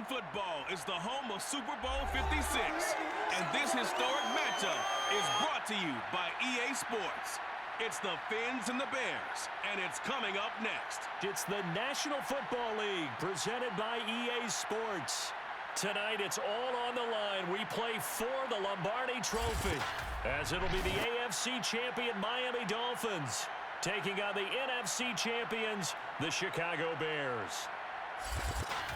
American football is the home of Super Bowl 56. And this historic matchup is brought to you by EA Sports. It's the Fins and the Bears, and it's coming up next. It's the National Football League presented by EA Sports. Tonight, it's all on the line. We play for the Lombardi Trophy, as it'll be the AFC champion Miami Dolphins taking on the NFC champions, the Chicago Bears.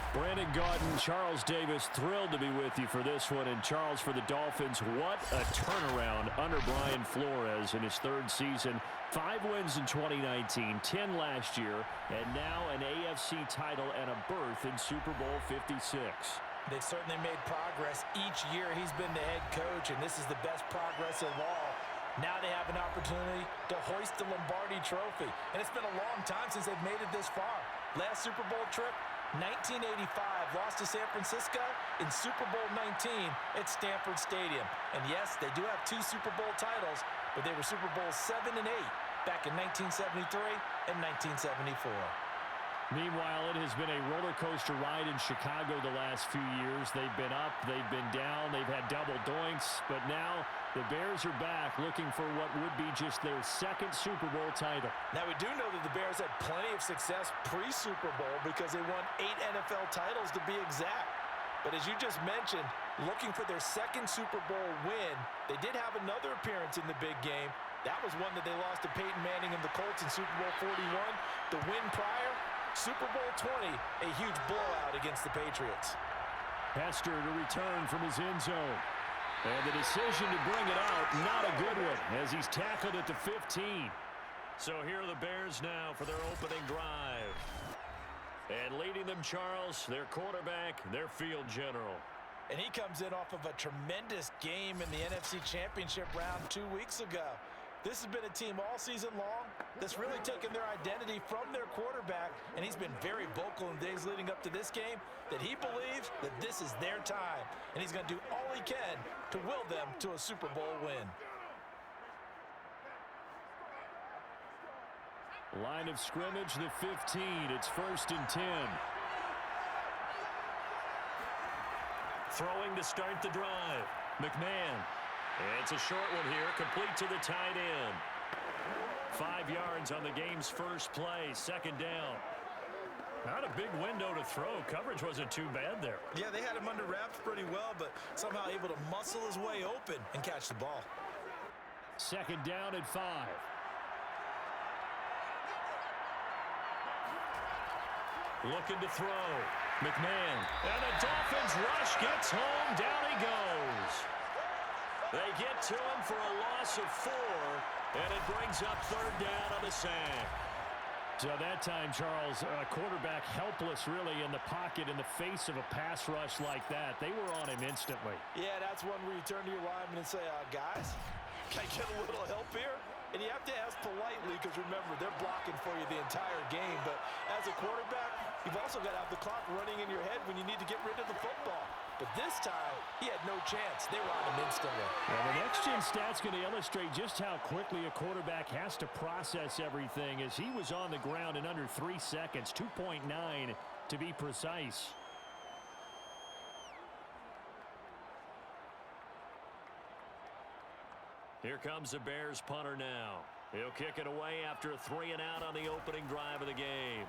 Brandon Gaudin, Charles Davis, thrilled to be with you for this one. And Charles, for the Dolphins, what a turnaround under Brian Flores in his third season. 5 wins in 2019, 10 last year, and now an AFC title and a berth in Super Bowl 56. They've certainly made progress each year he's been the head coach, and this is the best progress of all. Now they have an opportunity to hoist the Lombardi Trophy, and it's been a long time since they've made it this far. Last Super Bowl trip, 1985, lost to San Francisco in Super Bowl 19 at Stanford Stadium. And yes, they do have 2 Super Bowl titles, but they were Super Bowl 7 and 8 back in 1973 and 1974. Meanwhile, it has been a roller coaster ride in Chicago the last few years. They've been up, they've been down, they've had double doinks, but now the Bears are back looking for what would be just their second Super Bowl title. Now, we do know that the Bears had plenty of success pre-Super Bowl because they won 8 NFL titles to be exact. But as you just mentioned, looking for their second Super Bowl win, they did have another appearance in the big game. That was one that they lost to Peyton Manning and the Colts in Super Bowl 41. The win prior, Super Bowl 20, a huge blowout against the Patriots. Hester to return from his end zone. And the decision to bring it out, not a good one, as he's tackled at the 15. So here are the Bears now for their opening drive. And leading them, Charles, their quarterback, their field general. And he comes in off of a tremendous game in the NFC Championship round 2 weeks ago. This has been a team all season long that's really taken their identity from their quarterback, and he's been very vocal in the days leading up to this game that he believes that this is their time, and he's going to do all he can to will them to a Super Bowl win. Line of scrimmage, the 15. It's 1st and 10. Throwing to start the drive. McMahon. It's a short one here, complete to the tight end. 5 yards on the game's first play, 2nd down. Not a big window to throw. Coverage wasn't too bad there. Yeah, they had him under wraps pretty well, but somehow able to muscle his way open and catch the ball. 2nd down at 5. Looking to throw. McMahon. And the Dolphins rush gets home. Down he goes. They get to him for a loss of 4, and it brings up 3rd down on the sack. So that time, Charles, quarterback helpless really in the pocket in the face of a pass rush like that. They were on him instantly. Yeah, that's one where you turn to your lineman and say, guys, can I get a little help here? And you have to ask politely because, remember, they're blocking for you the entire game. But as a quarterback, you've also got to have the clock running in your head when you need to get rid of the football. But this time, he had no chance. They were on him instantly. Well, the next-gen stat's going to illustrate just how quickly a quarterback has to process everything, as he was on the ground in under 3 seconds, 2.9 to be precise. Here comes the Bears punter now. He'll kick it away after a 3-and-out on the opening drive of the game.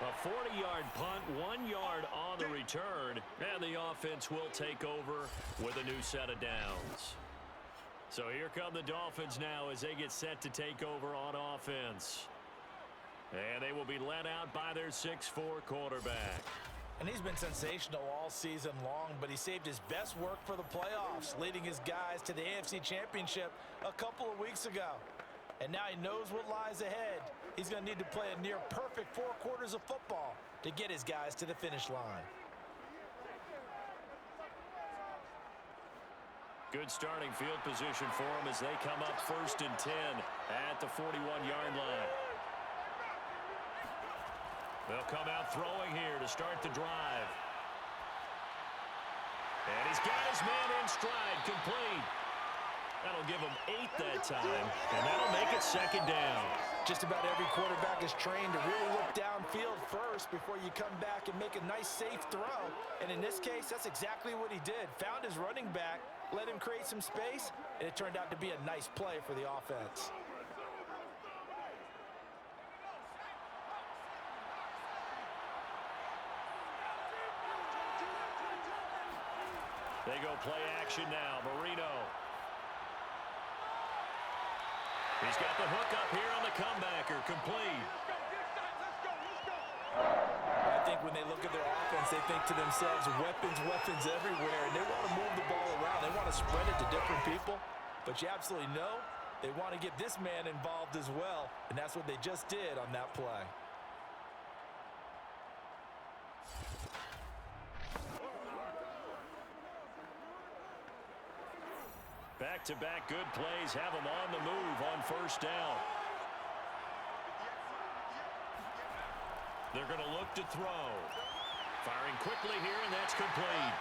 A 40-yard punt, 1 yard on the return, and the offense will take over with a new set of downs. So here come the Dolphins now as they get set to take over on offense. And they will be led out by their 6'4" quarterback. And he's been sensational all season long, but he saved his best work for the playoffs, leading his guys to the AFC Championship a couple of weeks ago. And now he knows what lies ahead. He's going to need to play a near-perfect 4 quarters of football to get his guys to the finish line. Good starting field position for them as they come up 1st and 10 at the 41-yard line. They'll come out throwing here to start the drive. And he's got his man in stride, complete. That'll give them 8 that time, and that'll make it second down. Just about every quarterback is trained to really look downfield first before you come back and make a nice, safe throw. And in this case, that's exactly what he did. Found his running back, let him create some space, and it turned out to be a nice play for the offense. They go play action now. Marino. He's got the hook up here on the comebacker. Complete. I think when they look at their offense, they think to themselves, weapons, weapons everywhere. And they want to move the ball around. They want to spread it to different people. But you absolutely know they want to get this man involved as well. And that's what they just did on that play. Back-to-back good plays have them on the move on first down. They're going to look to throw. Firing quickly here, and that's complete.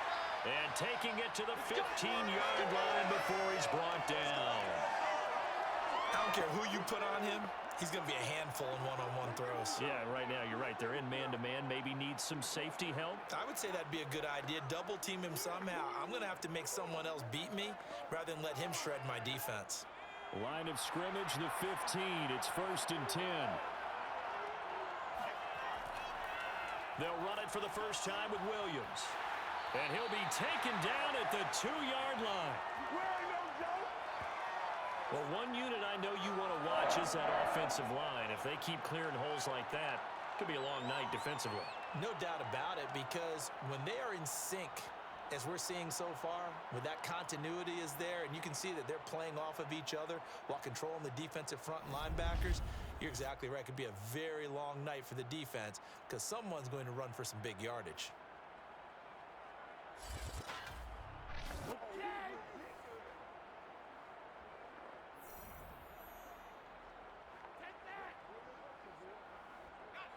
And taking it to the 15-yard line before he's brought down. I don't care who you put on him. He's going to be a handful in one-on-one throws. Yeah, right now, you're right. They're in man-to-man. Maybe needs some safety help. I would say that'd be a good idea. Double team him somehow. I'm going to have to make someone else beat me rather than let him shred my defense. Line of scrimmage, the 15. It's 1st and 10. They'll run it for the first time with Williams. And he'll be taken down at the 2-yard line. Well, one unit I know you want to watch is that offensive line. If they keep clearing holes like that, it could be a long night defensively. No doubt about it, because when they are in sync, as we're seeing so far, when that continuity is there, and you can see that they're playing off of each other while controlling the defensive front and linebackers, you're exactly right. It could be a very long night for the defense because someone's going to run for some big yardage.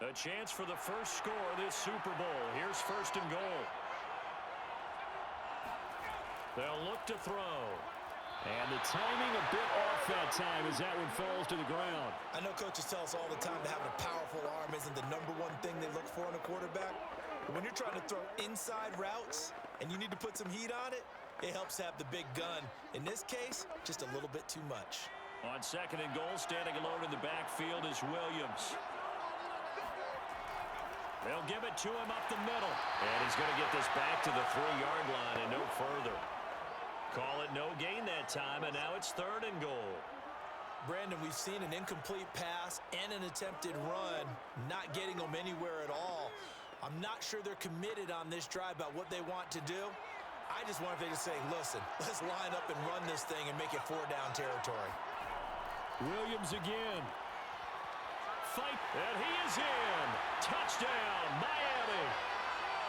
A chance for the first score of this Super Bowl. Here's 1st and goal. They'll look to throw. And the timing a bit off that time as that one falls to the ground. I know coaches tell us all the time that having a powerful arm isn't the #1 thing they look for in a quarterback. But when you're trying to throw inside routes and you need to put some heat on it, it helps to have the big gun. In this case, just a little bit too much. On 2nd and goal, standing alone in the backfield is Williams. They'll give it to him up the middle. And he's going to get this back to the 3-yard line and no further. Call it no gain that time, and now it's 3rd and goal. Brandon, we've seen an incomplete pass and an attempted run, not getting them anywhere at all. I'm not sure they're committed on this drive about what they want to do. I just wonder if they just say, listen, let's line up and run this thing and make it 4-down territory. Williams again. Fight, and he is in. Touchdown, Miami.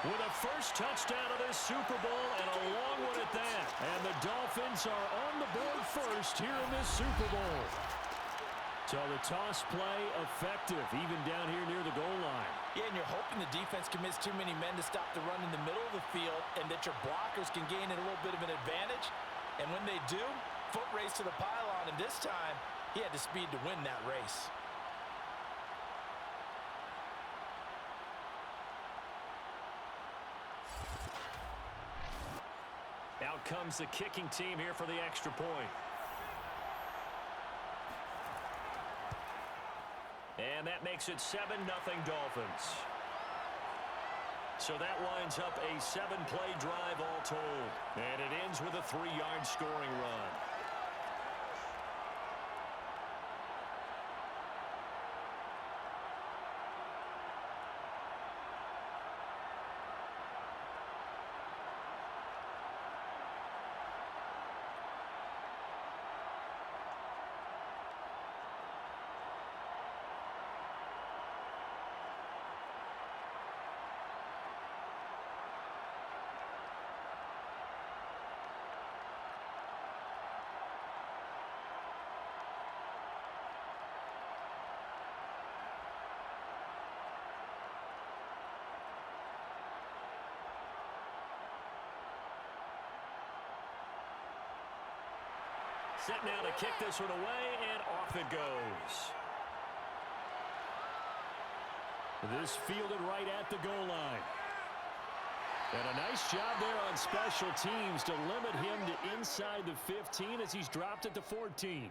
With a first touchdown of this Super Bowl and a long one at that. And the Dolphins are on the board first here in this Super Bowl. So the toss play effective, even down here near the goal line. Yeah, and you're hoping the defense commits too many men to stop the run in the middle of the field and that your blockers can gain a little bit of an advantage. And when they do, foot race to the pylon, and this time he had the speed to win that race. Out comes the kicking team here for the extra point. And that makes it 7-0 Dolphins. So that winds up a 7-play drive all told. And it ends with a 3-yard scoring run. Set now to kick this one away, and off it goes. This fielded right at the goal line. And a nice job there on special teams to limit him to inside the 15 as he's dropped it to 14.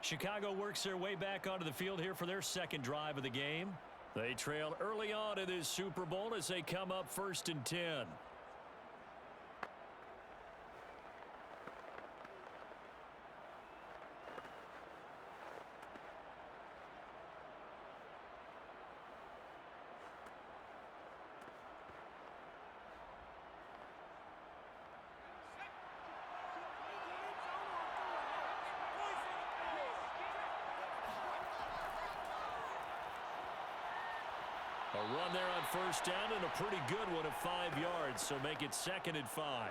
Chicago works their way back onto the field here for their second drive of the game. They trail early on in this Super Bowl as they come up 1st and 10. A run there on 1st down and a pretty good one of 5 yards, so make it 2nd and 5.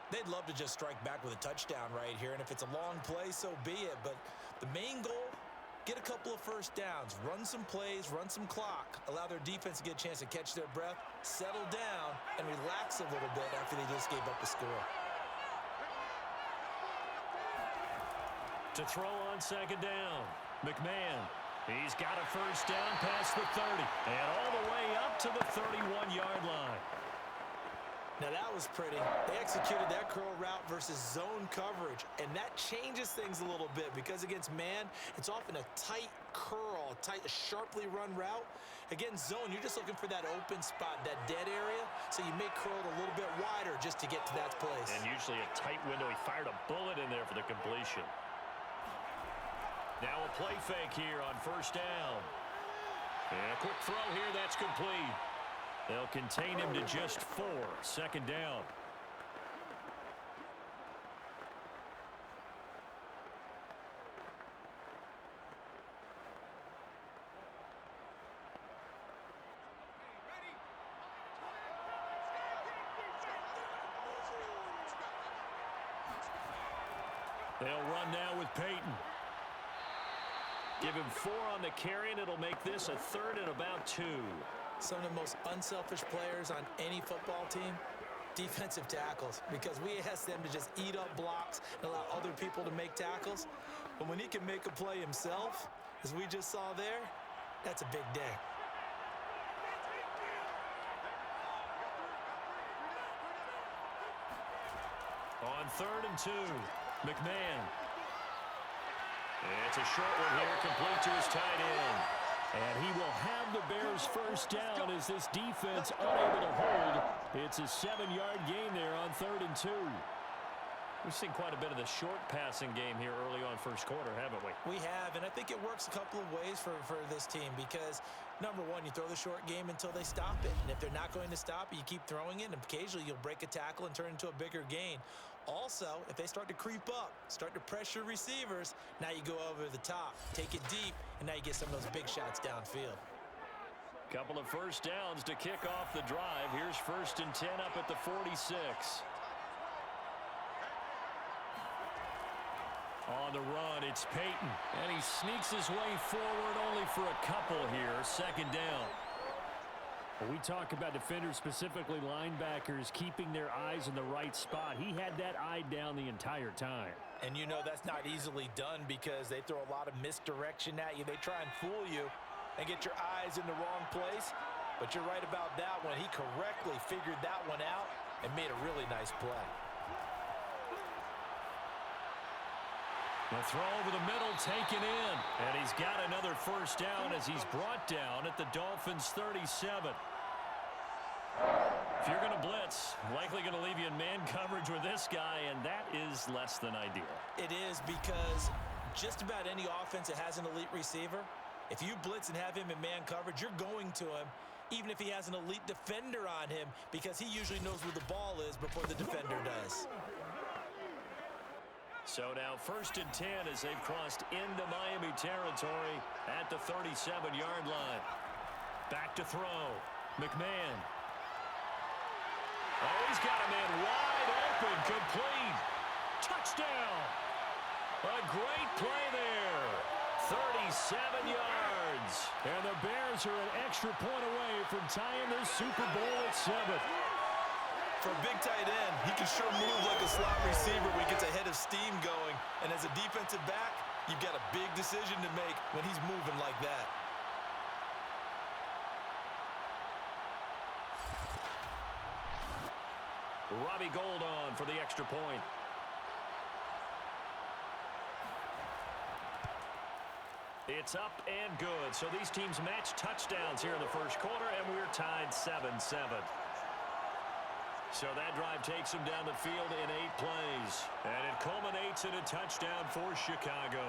They'd love to just strike back with a touchdown right here, and if it's a long play, so be it. But the main goal, get a couple of 1st downs, run some plays, run some clock, allow their defense to get a chance to catch their breath, settle down, and relax a little bit after they just gave up the score. To throw on 2nd down, McMahon. He's got a 1st down past the 30 and all the way up to the 31-yard line. Now that was pretty. They executed that curl route versus zone coverage, and that changes things a little bit because against man, it's often a tight curl, a sharply run route. Against zone, you're just looking for that open spot, that dead area, so you may curl it a little bit wider just to get to that place. And usually a tight window. He fired a bullet in there for the completion. Now a play fake here on 1st down. And a quick throw here, that's complete. They'll contain him to just 4. 2nd down. They'll run now with Peyton. Give him 4 on the carry, and it'll make this a 3rd and about 2. Some of the most unselfish players on any football team, defensive tackles, because we ask them to just eat up blocks and allow other people to make tackles. But when he can make a play himself, as we just saw there, that's a big day. On 3rd and 2, McMahon. It's a short one here, complete to his tight end. And he will have the Bears 1st down as this defense unable to hold. It's a 7-yard gain there on 3rd and 2. We've seen quite a bit of the short passing game here early on 1st quarter, haven't we? We have, and I think it works a couple of ways for this team because, number one, you throw the short game until they stop it. And if they're not going to stop it, you keep throwing it, and occasionally you'll break a tackle and turn it into a bigger gain. Also, if they start to creep up, start to pressure receivers, now you go over the top, take it deep, and now you get some of those big shots downfield. Couple of 1st downs to kick off the drive. Here's 1st and 10 up at the 46. On the run, it's Peyton. And he sneaks his way forward only for a couple here. 2nd down. When we talk about defenders, specifically linebackers, keeping their eyes in the right spot, he had that eye down the entire time. And you know that's not easily done because they throw a lot of misdirection at you. They try and fool you and get your eyes in the wrong place. But you're right about that one. He correctly figured that one out and made a really nice play. The throw over the middle taken in. And he's got another 1st down as he's brought down at the Dolphins' 37. If you're going to blitz, likely going to leave you in man coverage with this guy, and that is less than ideal. It is because just about any offense that has an elite receiver, if you blitz and have him in man coverage, you're going to him, even if he has an elite defender on him, because he usually knows where the ball is before the defender does. So now 1st and 10 as they've crossed into Miami territory at the 37-yard line. Back to throw. McMahon. Oh, he's got a man wide open, complete. Touchdown. A great play there. 37 yards. And the Bears are an extra point away from tying this Super Bowl at 7. For a big tight end, he can sure move like a slot receiver when he gets a head of steam going. And as a defensive back, you've got a big decision to make when he's moving like that. Robbie Gould on for the extra point. It's up and good. So these teams match touchdowns here in the first quarter, and we're tied 7-7. So that drive takes them down the field in 8 plays. And it culminates in a touchdown for Chicago.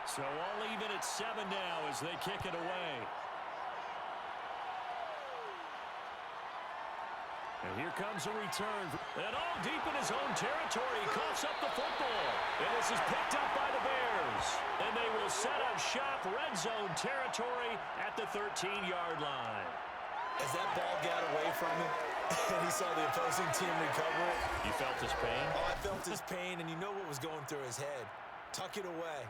So all even at 7 now as they kick it away. And here comes a return. And all deep in his own territory. He coughs up the football. And this is picked up by the Bears. And they will set up shop red zone territory at the 13-yard line. As that ball got away from him, and he saw the opposing team recover it. You felt his pain? Oh, I felt his pain, and you know what was going through his head. Tuck it away.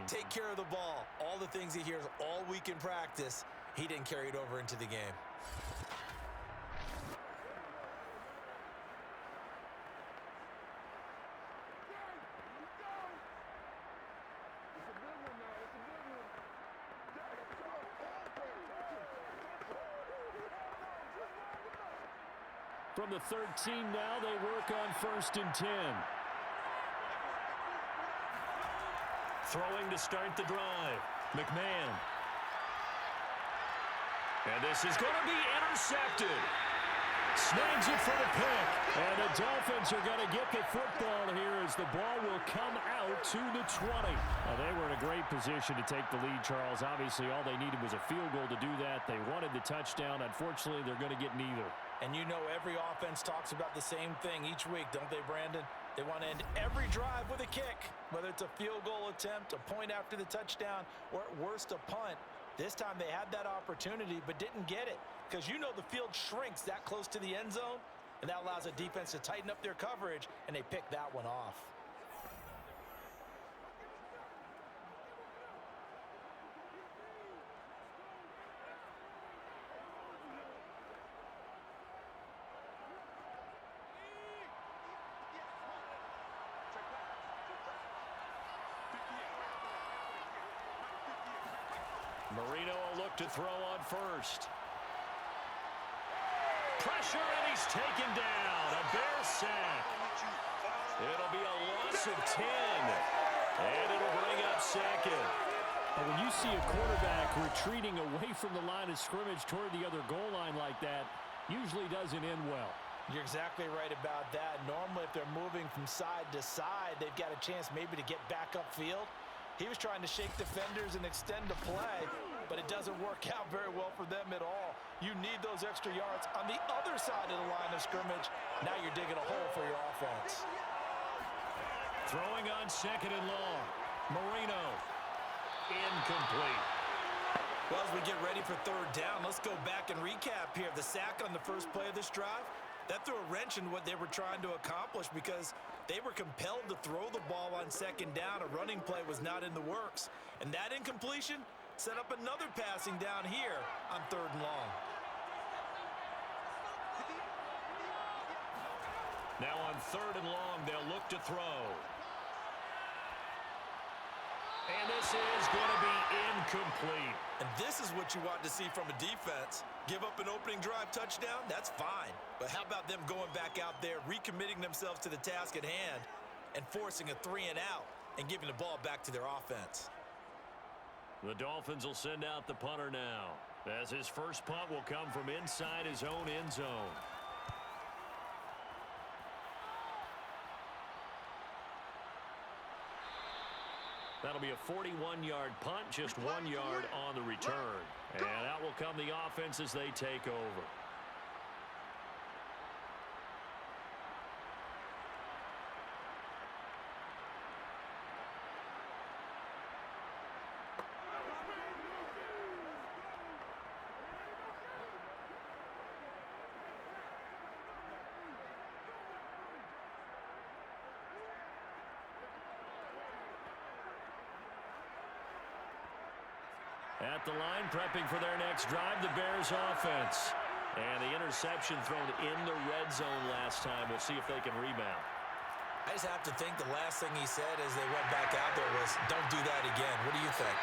Take care of the ball. All the things he hears all week in practice, he didn't carry it over into the game. From the 13 now, they work on 1st and 10. Throwing to start the drive. McMahon. And this is going to be intercepted. Snags it for the pick. And the Dolphins are going to get the football here as the ball will come out to the 20. They were in a great position to take the lead, Charles. Obviously, all they needed was a field goal to do that. They wanted the touchdown. Unfortunately, they're going to get neither. And you know every offense talks about the same thing each week, don't they, Brandon? They want to end every drive with a kick, whether it's a field goal attempt, a point after the touchdown, or at worst a punt. This time they had that opportunity but didn't get it because you know the field shrinks that close to the end zone, and that allows a defense to tighten up their coverage, and they pick that one off. Marino will look to throw on first. Pressure, and he's taken down. A Bear sack. It'll be a loss of 10. And it'll bring up second. When you see a quarterback retreating away from the line of scrimmage toward the other goal line like that, usually doesn't end well. You're exactly right about that. Normally, if they're moving from side to side, they've got a chance maybe to get back upfield. He was trying to shake defenders and extend the play, but it doesn't work out very well for them at all. You need those extra yards on the other side of the line of scrimmage. Now you're digging a hole for your offense. Throwing on 2nd and long. Marino. Incomplete. Well, as we get ready for 3rd down, let's go back and recap here. The sack on the first play of this drive, that threw a wrench in what they were trying to accomplish because they were compelled to throw the ball on 2nd down. A running play was not in the works. And that incompletion set up another passing down here on 3rd and long. Now on 3rd and long, they'll look to throw. And this is going to be incomplete. And this is what you want to see from a defense. Give up an opening drive touchdown, that's fine. But how about them going back out there, recommitting themselves to the task at hand, and forcing a 3-and-out and giving the ball back to their offense? The Dolphins will send out the punter now, as his first punt will come from inside his own end zone. That'll be a 41-yard punt, just 1 yard on the return. And out will come the offense as they take over. At the line, prepping for their next drive, the Bears offense. And the interception thrown in the red zone last time. We'll see if they can rebound. I just have to think the last thing he said as they went back out there was, don't do that again. What do you think?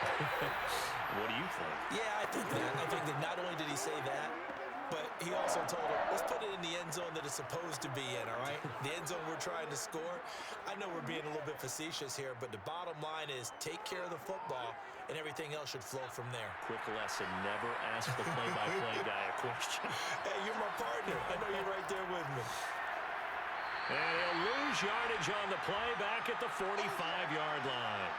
What do you think? Yeah, I think that. I think that not only did he say that, but he also told him, let's put it in the end zone that it's supposed to be in, all right? The end zone we're trying to score. I know we're being a little bit facetious here, but the bottom line is take care of the football, and everything else should flow from there. Quick lesson, never ask the play-by-play guy a question. Hey, you're my partner. I know you're right there with me. And he'll lose yardage on the play back at the 45-yard line.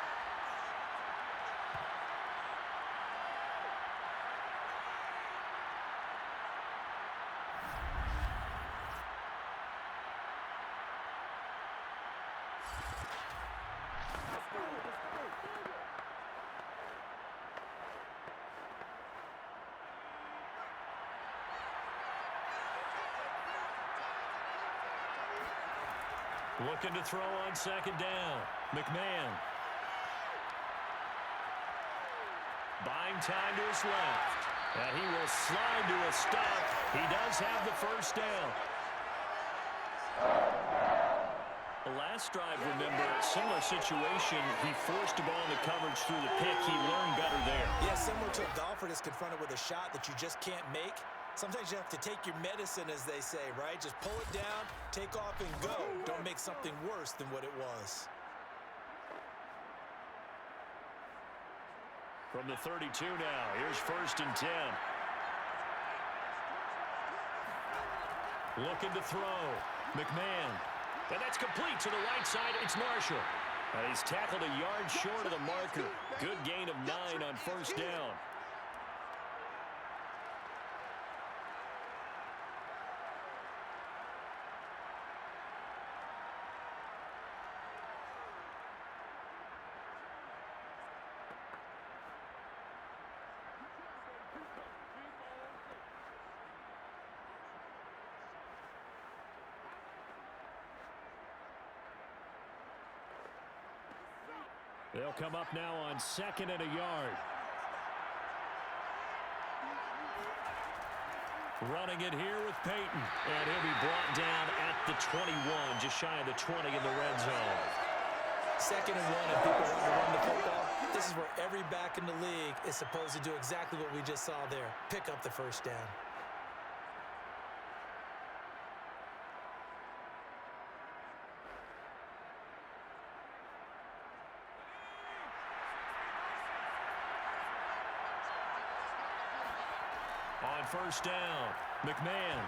Looking to throw on second down. McMahon. Buying time to his left. And he will slide to a stop. He does have the first down. The last drive, remember, similar situation. He forced the ball into coverage through the pick. He learned better there. Yeah, similar to a golfer that's confronted with a shot that you just can't make. Sometimes you have to take your medicine, as they say, right? Just pull it down, take off, and go. Don't make something worse than what it was. From the 32 now, here's 1st and 10. Looking to throw. McMahon. And that's complete to the right side. It's Marshall. And he's tackled a yard short of the marker. Good gain of 9 on 1st down. They'll come up now on 2nd and a yard. Running it here with Peyton. And he'll be brought down at the 21, just shy of the 20 in the red zone. 2nd and 1, and people want to run the football. This is where every back in the league is supposed to do exactly what we just saw there. Pick up the first down. On 1st down, McMahon.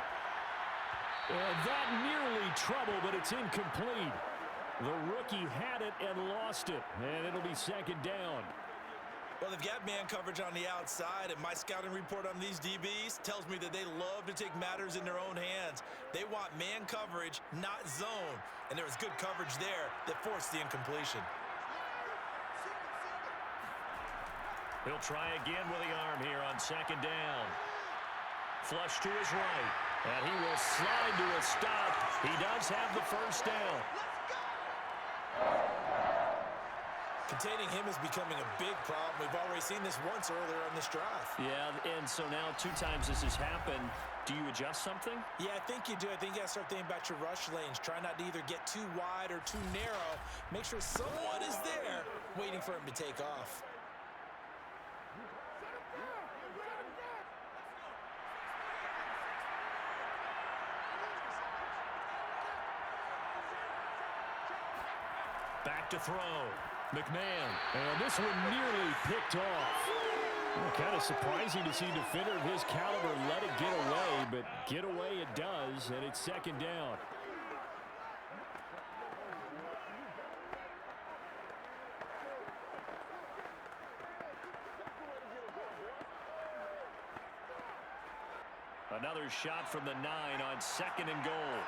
That nearly trouble, but it's incomplete. The rookie had it and lost it, and it'll be 2nd down. Well, they've got man coverage on the outside, and my scouting report on these DBs tells me that they love to take matters in their own hands. They want man coverage, not zone, and there was good coverage there that forced the incompletion. He'll try again with the arm here on 2nd down. Flush to his right, and he will slide to a stop. He does have the first down. Containing him is becoming a big problem. We've already seen this once earlier on this drive. Yeah, and so now 2 times this has happened. Do you adjust something? Yeah, I think you do. I think you got to start thinking about your rush lanes. Try not to either get too wide or too narrow. Make sure someone is there waiting for him to take off. Back to throw. McMahon. And this one nearly picked off. Well, kind of surprising to see a defender of his caliber let it get away, but get away it does, and it's 2nd down. Another shot from the 9 on 2nd and goal.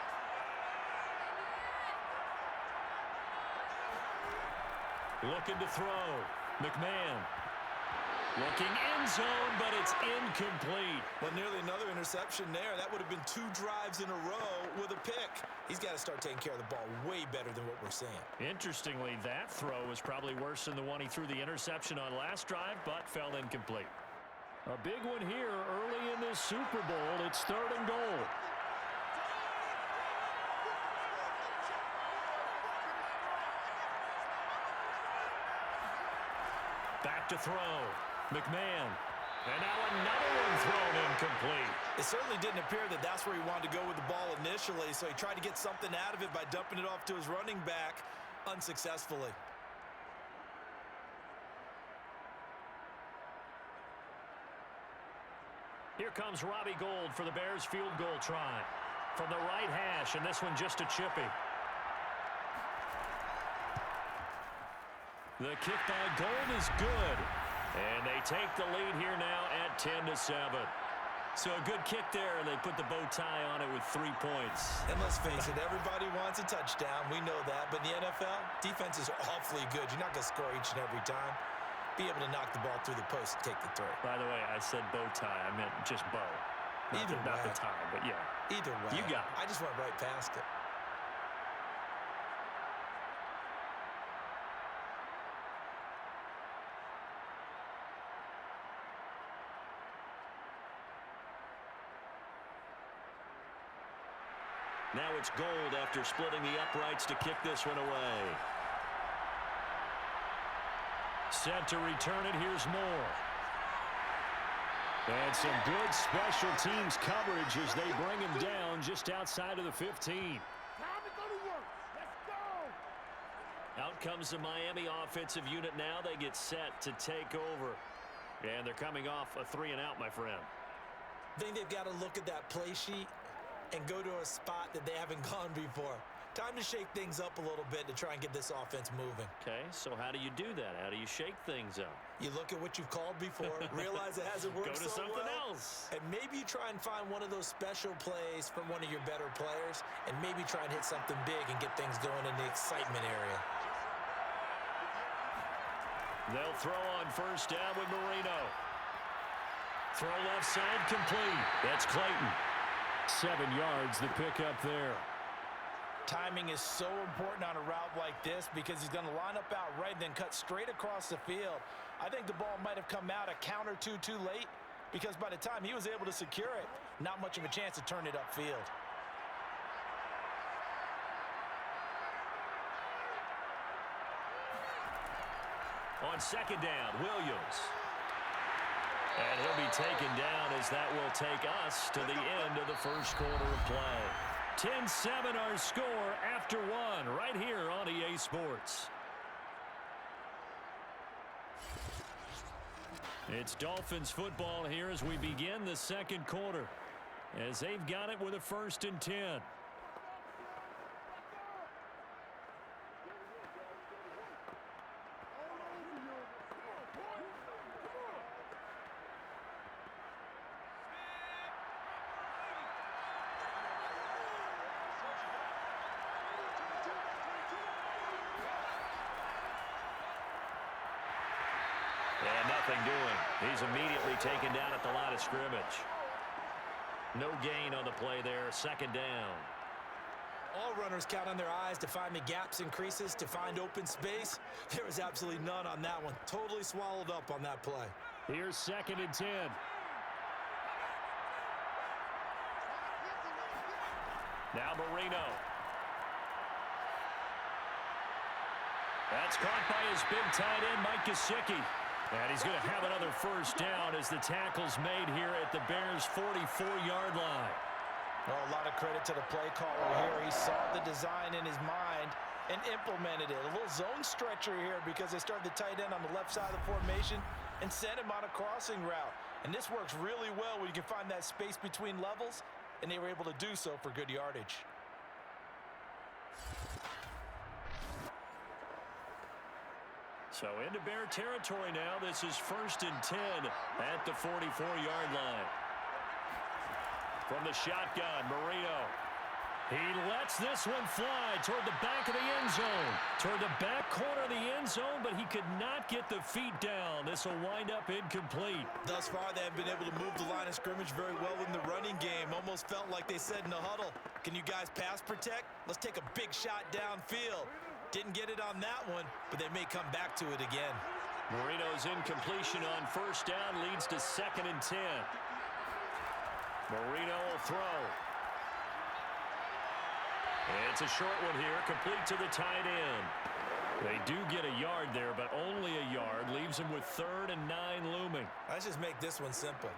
Looking to throw. McMahon. Looking end zone, but it's incomplete. Well, nearly another interception there. That would have been 2 drives in a row with a pick. He's got to start taking care of the ball way better than what we're seeing. Interestingly, that throw was probably worse than the one he threw the interception on last drive, but fell incomplete. A big one here early in this Super Bowl. It's 3rd and goal. Back to throw. McMahon. And now another one thrown incomplete. It certainly didn't appear that that's where he wanted to go with the ball initially, so he tried to get something out of it by dumping it off to his running back unsuccessfully. Here comes Robbie Gould for the Bears field goal try. From the right hash, and this one just a chippy. The kick by Gould is good. And they take the lead here now at 10-7. So a good kick there, and they put the bow tie on it with 3 points. And let's face it, everybody wants a touchdown. We know that. But in the NFL, defenses are awfully good. You're not going to score each and every time. Be able to knock the ball through the post and take the throw. By the way, I said bow tie. I meant just bow. Not the tie, but yeah. Either way. You got it. I just went right past it. Now it's Gould after splitting the uprights to kick this one away. Set to return it. Here's Moore. And some good special teams coverage as they bring him down just outside of the 15. Time to go to work. Let's go. Out comes the Miami offensive unit now. They get set to take over. And they're coming off a 3-and-out, my friend. I think they've got to look at that play sheet and go to a spot that they haven't gone before. Time to shake things up a little bit to try and get this offense moving. Okay, so how do you do that? How do you shake things up? You look at what you've called before, realize it hasn't worked Go to so something well, else. and maybe you try and find one of those special plays from one of your better players, and maybe try and hit something big and get things going in the excitement area. They'll throw on first down with Marino. Throw left side complete. That's Clayton. 7 yards, the pickup there. Timing is so important on a route like this because he's going to line up out right and then cut straight across the field. I think the ball might have come out a count or two too late because by the time he was able to secure it, not much of a chance to turn it upfield. On second down, Williams. And he'll be taken down as that will take us to the end of the first quarter of play. 10-7 our score after 1 right here on EA Sports. It's Dolphins football here as we begin the second quarter. As they've got it with a 1st and 10. And nothing doing. He's immediately taken down at the line of scrimmage. No gain on the play there. 2nd down. All runners count on their eyes to find the gaps and creases, to find open space. There was absolutely none on that one. Totally swallowed up on that play. Here's 2nd and 10. Now Marino. That's caught by his big tight end, Mike Gesicki. And he's going to have another first down as the tackle's made here at the Bears' 44-yard line. Well, a lot of credit to the play caller here. He saw the design in his mind and implemented it. A little zone stretcher here because they started the tight end on the left side of the formation and sent him on a crossing route. And this works really well when you can find that space between levels, and they were able to do so for good yardage. So into Bear territory now. This is 1st and 10 at the 44-yard line. From the shotgun, Marino. He lets this one fly toward the back of the end zone. Toward the back corner of the end zone, but he could not get the feet down. This will wind up incomplete. Thus far, they have been able to move the line of scrimmage very well in the running game. Almost felt like they said in the huddle, can you guys pass protect? Let's take a big shot downfield. Didn't get it on that one, but they may come back to it again. Marino's incompletion on first down leads to 2nd and 10. Marino will throw. It's a short one here, complete to the tight end. They do get a yard there, but only a yard. Leaves him with 3rd and 9 looming. Let's just make this one simple.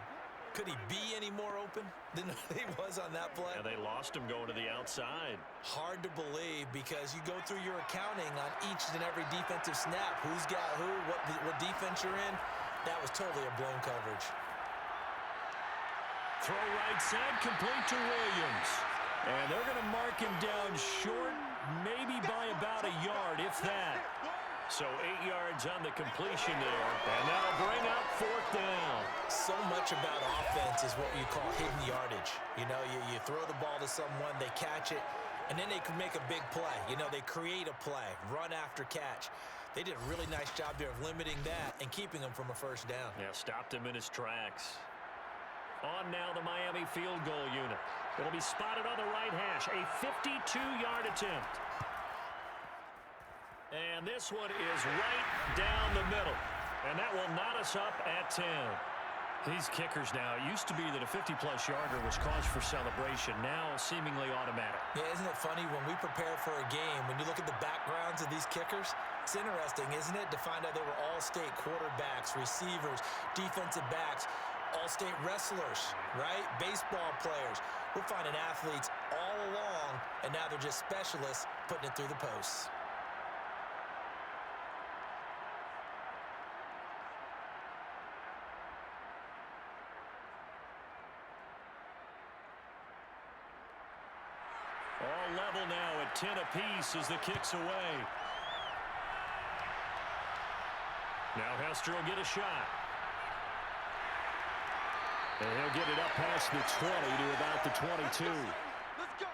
Could he be any more open than he was on that play? Yeah, they lost him going to the outside. Hard to believe because you go through your accounting on each and every defensive snap. Who's got who, what defense you're in. That was totally a blown coverage. Throw right side, complete to Williams. And they're going to mark him down short, maybe by about a yard, if that. So 8 yards on the completion there, and that'll bring up 4th down. So much about offense is what you call hidden yardage. You know, you throw the ball to someone, they catch it, and then they can make a big play. You know, they create a play, run after catch. They did a really nice job there of limiting that and keeping him from a first down. Yeah, stopped him in his tracks. On now the Miami field goal unit. It'll be spotted on the right hash. A 52-yard attempt. And this one is right down the middle. And that will knot us up at 10. These kickers now, it used to be that a 50-plus yarder was cause for celebration. Now seemingly automatic. Yeah, isn't it funny when we prepare for a game, when you look at the backgrounds of these kickers, it's interesting, isn't it, to find out they were all-state quarterbacks, receivers, defensive backs, all-state wrestlers, right? Baseball players. We're finding athletes all along, and now they're just specialists putting it through the posts. All level now at 10 apiece as the kick's away. Now Hester will get a shot. And he'll get it up past the 20 to about the 22. Let's go.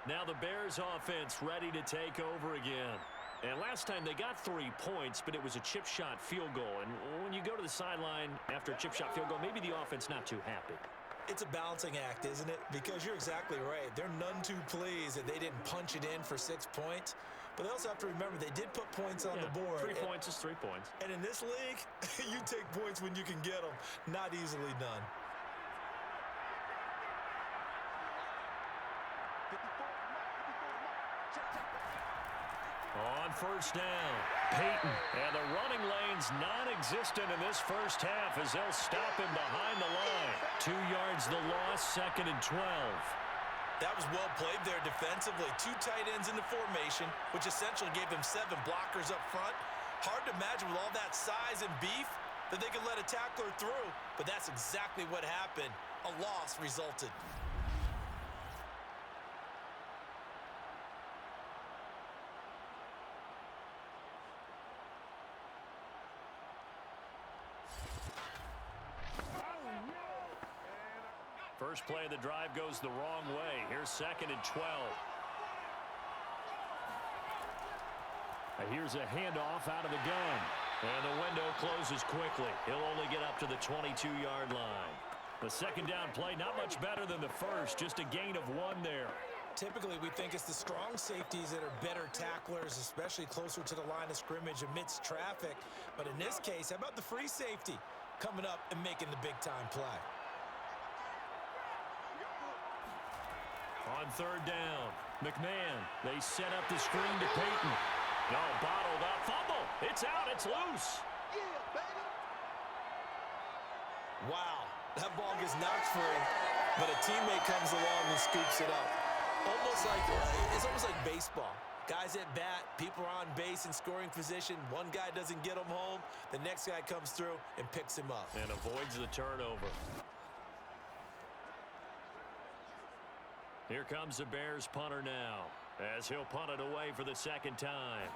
Now the Bears offense ready to take over again. And last time they got 3 points, but it was a chip shot field goal. And when you go to the sideline after a chip shot field goal, maybe the offense not too happy. It's a balancing act, isn't it? Because you're exactly right. They're none too pleased that they didn't punch it in for 6 points. But they also have to remember they did put points on the board. 3 points is 3 points. And in this league, you take points when you can get them. Not easily done. On first down, Peyton. And the running lane's non-existent in this first half as they'll stop him behind the line. 2 yards the loss, 2nd and 12. That was well played there defensively. 2 tight ends in the formation, which essentially gave them 7 blockers up front. Hard to imagine with all that size and beef that they could let a tackler through, but that's exactly what happened. A loss resulted. First play of the drive goes the wrong way. Here's 2nd and 12. Here's a handoff out of the gun. And the window closes quickly. He'll only get up to the 22-yard line. The second down play, not much better than the first. Just a gain of 1 there. Typically, we think it's the strong safeties that are better tacklers, especially closer to the line of scrimmage amidst traffic. But in this case, how about the free safety coming up and making the big-time play? On third down, McMahon. They set up the screen to Peyton. No, bottled up. Fumble. It's out. It's loose. Yeah, baby. Wow, that ball gets knocked free, but a teammate comes along and scoops it up. It's almost like baseball. Guys at bat, people are on base in scoring position. One guy doesn't get him home. The next guy comes through and picks him up. And avoids the turnover. Here comes the Bears punter now, as he'll punt it away for the 2nd time.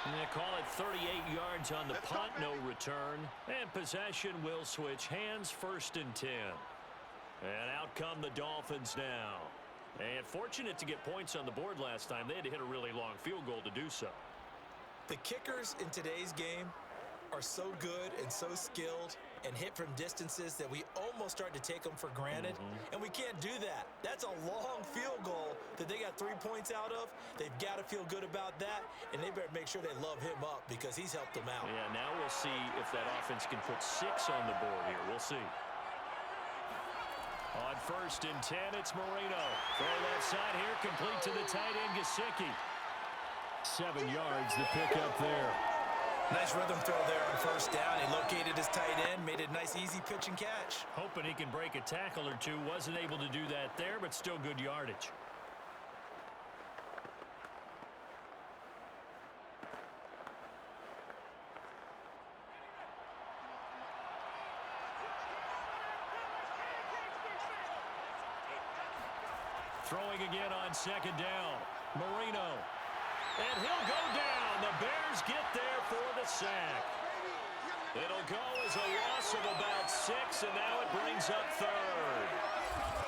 And they call it 38 yards on the punt, no return. And possession will switch hands, 1st and 10. And out come the Dolphins now. And fortunate to get points on the board last time. They had to hit a really long field goal to do so. The kickers in today's game are so good and so skilled and hit from distances that we almost start to take them for granted. And we can't do that. That's a long field goal that they got 3 points out of. They've got to feel good about that, and they better make sure they love him up because he's helped them out. Yeah, now we'll see if that offense can put 6 on the board here. We'll see. On 1st and 10, it's Marino. Throw left side here, complete to the tight end, Gesicki. 7 yards, the pickup there. Nice rhythm throw there on 1st down. He located his tight end, made it a nice, easy pitch and catch. Hoping he can break a tackle or two. Wasn't able to do that there, but still good yardage. Throwing again on 2nd down. Marino. And he'll go down. The Bears get there for the sack. It'll go as a loss of about 6, and now it brings up 3rd.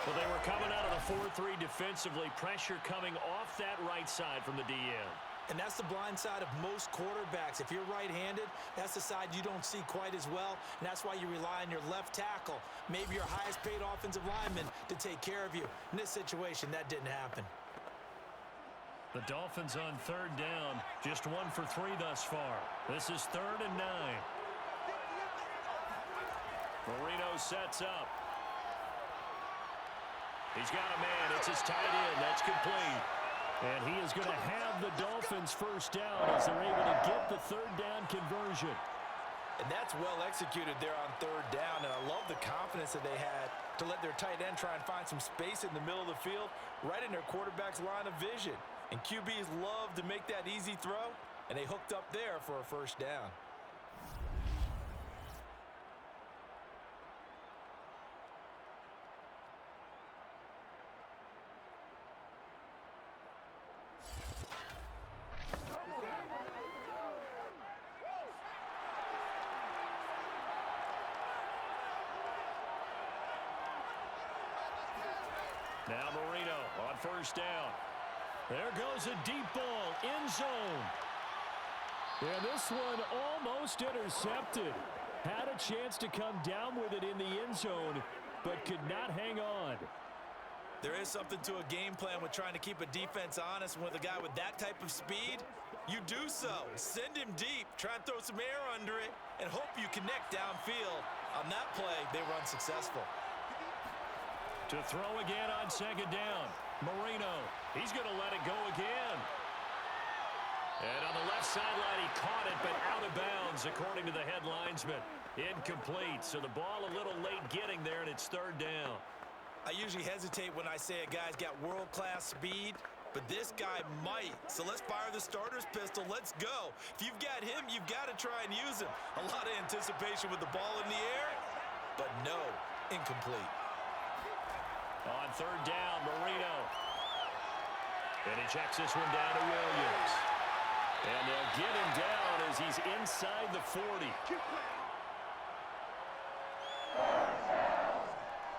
Well, they were coming out of the 4-3 defensively. Pressure coming off that right side from the DN. And that's the blind side of most quarterbacks. If you're right-handed, that's the side you don't see quite as well, and that's why you rely on your left tackle, maybe your highest-paid offensive lineman, to take care of you. In this situation, that didn't happen. The Dolphins on 3rd down, just 1 for 3 thus far. This is 3rd and 9. Marino sets up. He's got a man. It's his tight end. That's complete. And he is going to have the Dolphins 1st down as they're able to get the 3rd down conversion. And that's well executed there on 3rd down, and I love the confidence that they had to let their tight end try and find some space in the middle of the field, right in their quarterback's line of vision. And QBs love to make that easy throw, and they hooked up there for a 1st down. Now Marino on 1st down. There goes a deep ball, end zone. And this one almost intercepted. Had a chance to come down with it in the end zone, but could not hang on. There is something to a game plan with trying to keep a defense honest. With a guy with that type of speed, you do so. Send him deep, try and throw some air under it, and hope you connect downfield. On that play, they were unsuccessful. To throw again on 2nd down. Marino, he's going to let it go again. And on the left sideline, he caught it, but out of bounds, according to the head linesman. Incomplete, so the ball a little late getting there, and it's 3rd down. I usually hesitate when I say a guy's got world-class speed, but this guy might. So let's fire the starter's pistol. Let's go. If you've got him, you've got to try and use him. A lot of anticipation with the ball in the air, but no, incomplete. On 3rd down, Marino. And he checks this one down to Williams. And they'll get him down as he's inside the 40.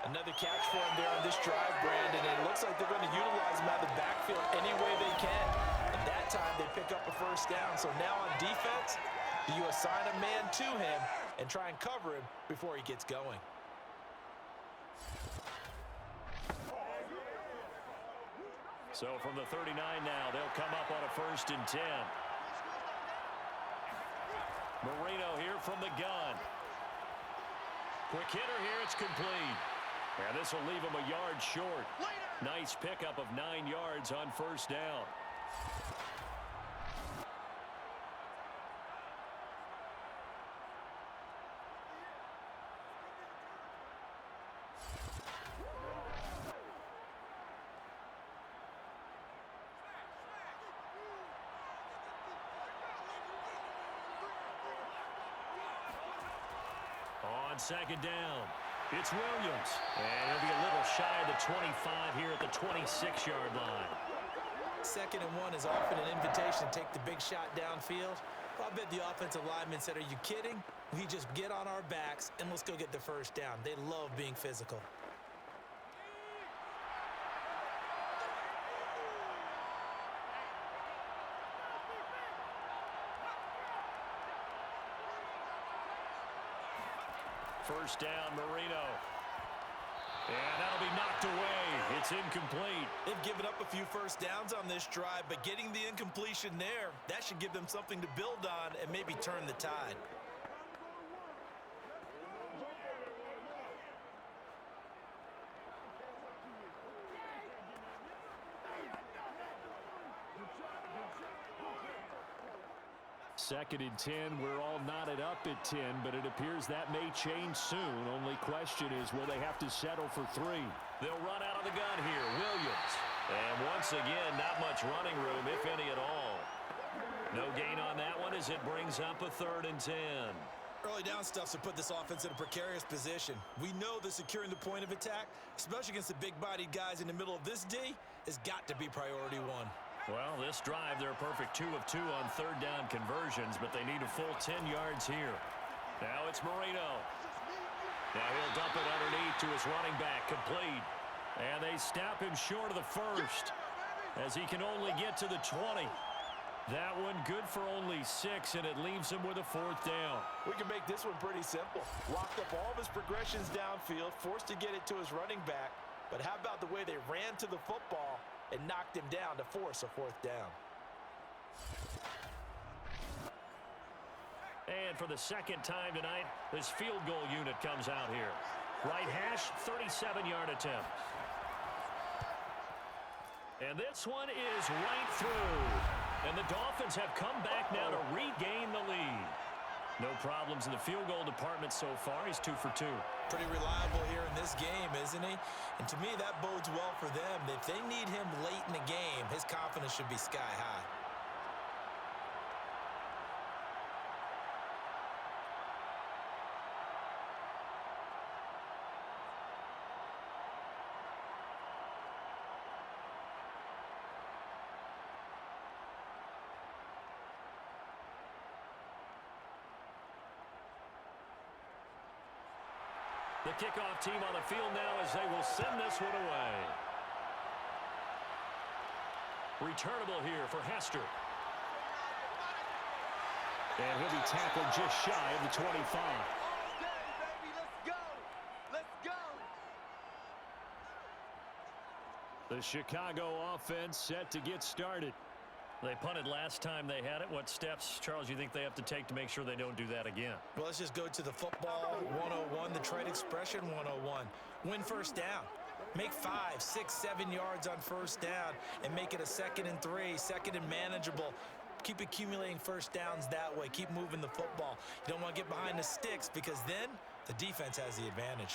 Another catch for him there on this drive, Brandon. And it looks like they're going to utilize him out of the backfield any way they can. And that time they pick up a 1st down. So now on defense, do you assign a man to him and try and cover him before he gets going? So from the 39 now, they'll come up on a 1st and 10. Marino here from the gun. Quick hitter here, it's complete. And this will leave him a yard short. Nice pickup of 9 yards on 1st down. On 2nd down, it's Williams. And he'll be a little shy of the 25 here at the 26-yard line. 2nd and 1 is often an invitation to take the big shot downfield. Well, I bet the offensive lineman said, are you kidding? We just get on our backs and let's go get the first down. They love being physical. First down, Marino. And that'll be knocked away. It's incomplete. They've given up a few first downs on this drive, but getting the incompletion there, that should give them something to build on and maybe turn the tide. Second and 10, we're all knotted up at 10, but it appears that may change soon. Only question is, will they have to settle for 3? They'll run out of the gun here. Williams. And once again, not much running room, if any at all. No gain on that one as it brings up a 3rd and 10. Early down stuff's to put this offense in a precarious position. We know that securing the point of attack, especially against the big-bodied guys in the middle of this D, has got to be priority 1. Well, this drive, they're a perfect 2 of 2 on 3rd down conversions, but they need a full 10 yards here. Now it's Marino. Now he'll dump it underneath to his running back, complete. And they snap him short of the 1st as he can only get to the 20. That one good for only 6, and it leaves him with a 4th down. We can make this one pretty simple. Locked up all of his progressions downfield, forced to get it to his running back. But how about the way they ran to the football and knocked him down to force a 4th down? And for the 2nd time tonight, this field goal unit comes out here. Right hash, 37-yard attempt. And this one is right through. And the Dolphins have come back now to regain the lead. No problems in the field goal department so far. He's 2 for 2. Pretty reliable here in this game, isn't he? And to me, that bodes well for them. If they need him late in the game, his confidence should be sky high. The kickoff team on the field now as they will send this one away. Returnable here for Hester. And he'll be tackled just shy of the 25. Okay, baby, let's go. Let's go. The Chicago offense set to get started. They punted last time they had it. What steps, Charles, you think they have to take to make sure they don't do that again? Well, let's just go to the football 101, the trade expression 101. Win first down. Make 5, 6, 7 yards on first down and make it a 2nd and 3, 2nd and manageable. Keep accumulating first downs that way. Keep moving the football. You don't want to get behind the sticks because then the defense has the advantage.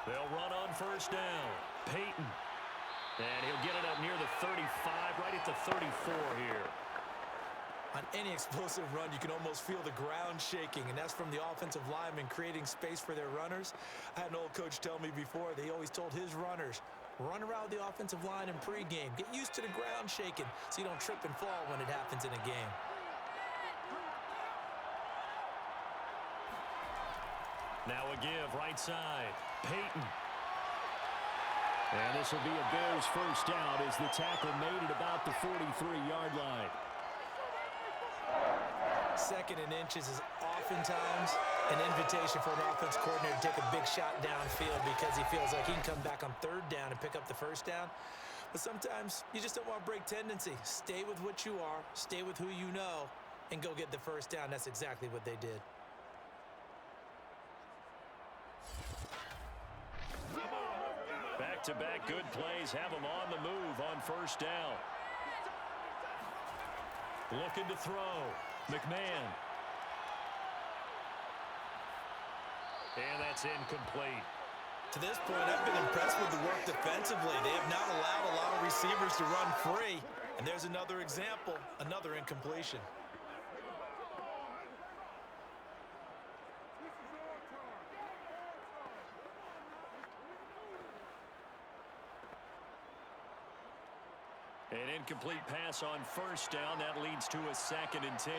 They'll run on first down. Peyton. And he'll get it up near the 35, right at the 34 here. On any explosive run, you can almost feel the ground shaking, and that's from the offensive linemen creating space for their runners. I had an old coach tell me before, they always told his runners, run around the offensive line in pregame. Get used to the ground shaking so you don't trip and fall when it happens in a game. Now a give, right side. Peyton. And this will be a Bears first down as the tackle made at about the 43-yard line. 2nd and inches is oftentimes an invitation for an offense coordinator to take a big shot downfield because he feels like he can come back on 3rd down and pick up the first down. But sometimes you just don't want to break tendency. Stay with what you are, stay with who you know, and go get the first down. That's exactly what they did. Back-to-back good plays have them on the move on first down. Looking to throw. McMahon. And that's incomplete. To this point, I've been impressed with the work defensively. They have not allowed a lot of receivers to run free. And there's another example, another incompletion. An incomplete pass on first down. That leads to a 2nd and 10.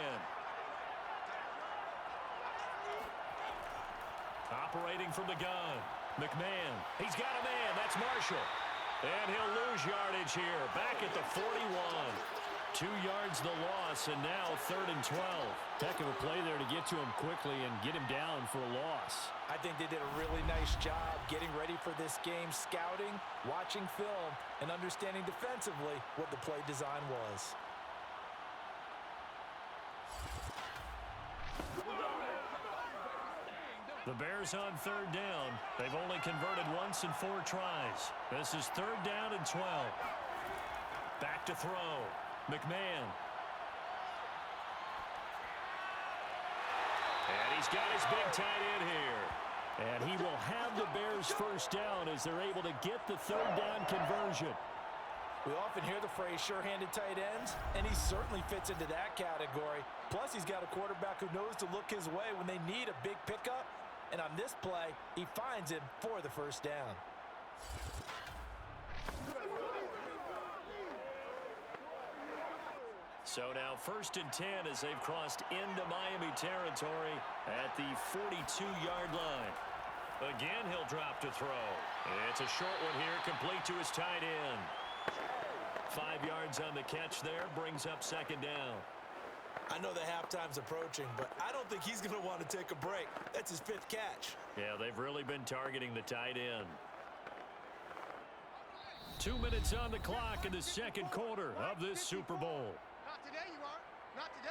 Operating from the gun. McMahon. He's got a man. That's Marshall. And he'll lose yardage here. Back at the 41. 2 yards the loss, and now 3rd and 12. Heck of a play there to get to him quickly and get him down for a loss. I think they did a really nice job getting ready for this game, scouting, watching film, and understanding defensively what the play design was. The Bears on 3rd down. They've only converted once in 4 tries. This is 3rd down and 12. Back to throw. McMahon. And he's got his big tight end here. And he will have the Bears first down as they're able to get the 3rd down conversion. We often hear the phrase sure-handed tight ends, and he certainly fits into that category. Plus, he's got a quarterback who knows to look his way when they need a big pickup. And on this play, he finds him for the first down. So now 1st and 10 as they've crossed into Miami territory at the 42-yard line. Again, he'll drop to throw. It's a short one here, complete to his tight end. 5 yards on the catch there, brings up 2nd down. I know the halftime's approaching, but I don't think he's going to want to take a break. That's his 5th catch. Yeah, they've really been targeting the tight end. 2 minutes on the clock in the 2nd quarter of this Super Bowl. Not today, you are. Not today.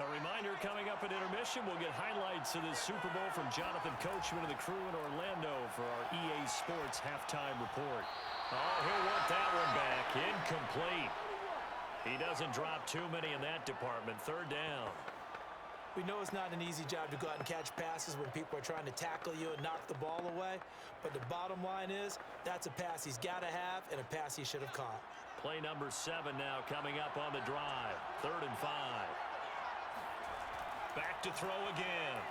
A reminder, coming up at intermission, we'll get highlights of the Super Bowl from Jonathan Coachman and the crew in Orlando for our EA Sports halftime report. Oh, he'll want that one back. Incomplete. He doesn't drop too many in that department. 3rd down. We know it's not an easy job to go out and catch passes when people are trying to tackle you and knock the ball away. But the bottom line is, that's a pass he's got to have and a pass he should have caught. Play number 7 now coming up on the drive. 3rd and 5. Back to throw again.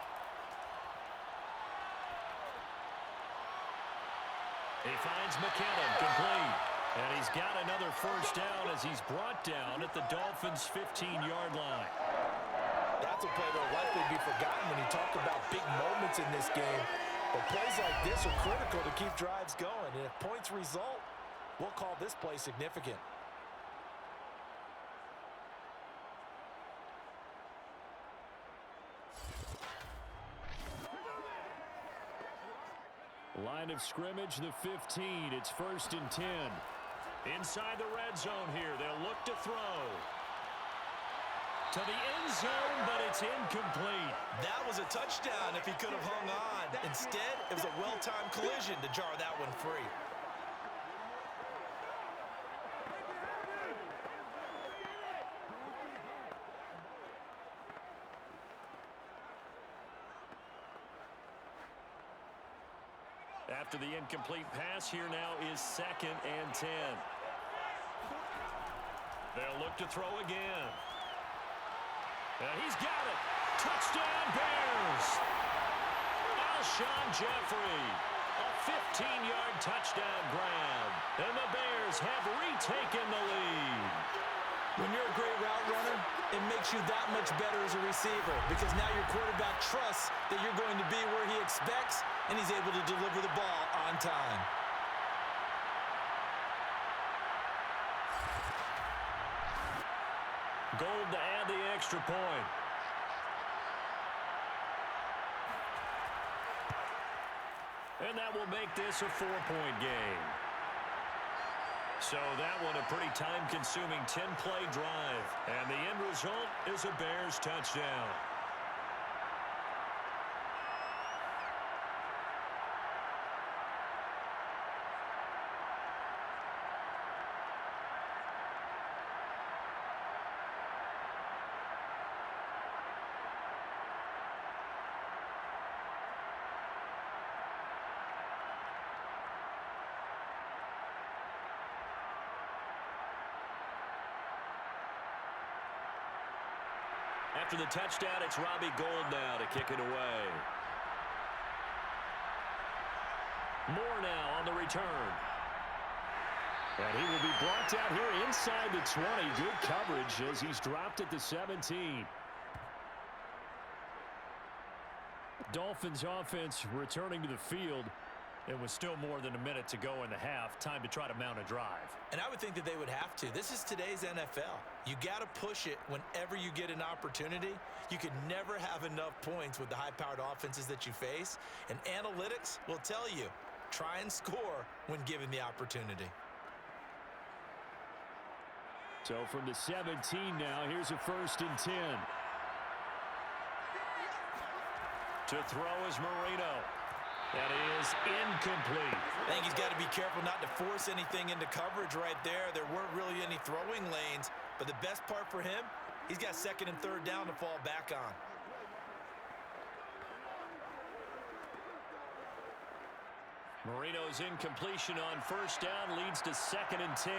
He finds McKinnon, complete. And he's got another first down as he's brought down at the Dolphins' 15-yard line. That's a play that will likely be forgotten when you talk about big moments in this game. But plays like this are critical to keep drives going. And if points result, we'll call this play significant. Line of scrimmage, the 15. It's 1st and 10. Inside the red zone here. They'll look to throw. To the end zone, but it's incomplete. That was a touchdown if he could have hung on. Instead, it was a well-timed collision to jar that one free. After the incomplete pass, here now is 2nd and 10. They'll look to throw again. And he's got it. Touchdown, Bears. Alshon Jeffrey. A 15-yard touchdown grab. And the Bears have retaken the lead. When you're a great route runner, it makes you that much better as a receiver because now your quarterback trusts that you're going to be where he expects, and he's able to deliver the ball on time. Gold to add the extra point. And that will make this a 4-point game. So that one a pretty time-consuming 10-play drive. And the end result is a Bears touchdown. After the touchdown, it's Robbie Gould now to kick it away. Moore now on the return. And he will be brought down here inside the 20. Good coverage as he's dropped at the 17. Dolphins offense returning to the field. It was still more than a minute to go in the half. Time to try to mount a drive. And I would think that they would have to. This is today's NFL. You got to push it whenever you get an opportunity. You could never have enough points with the high-powered offenses that you face. And analytics will tell you, try and score when given the opportunity. So from the 17 now, here's a 1st and 10. To throw is Marino. That is incomplete. I think he's got to be careful not to force anything into coverage right there. There weren't really any throwing lanes, but the best part for him, he's got 2nd and 3rd down to fall back on. Marino's incompletion on 1st down leads to 2nd and 10.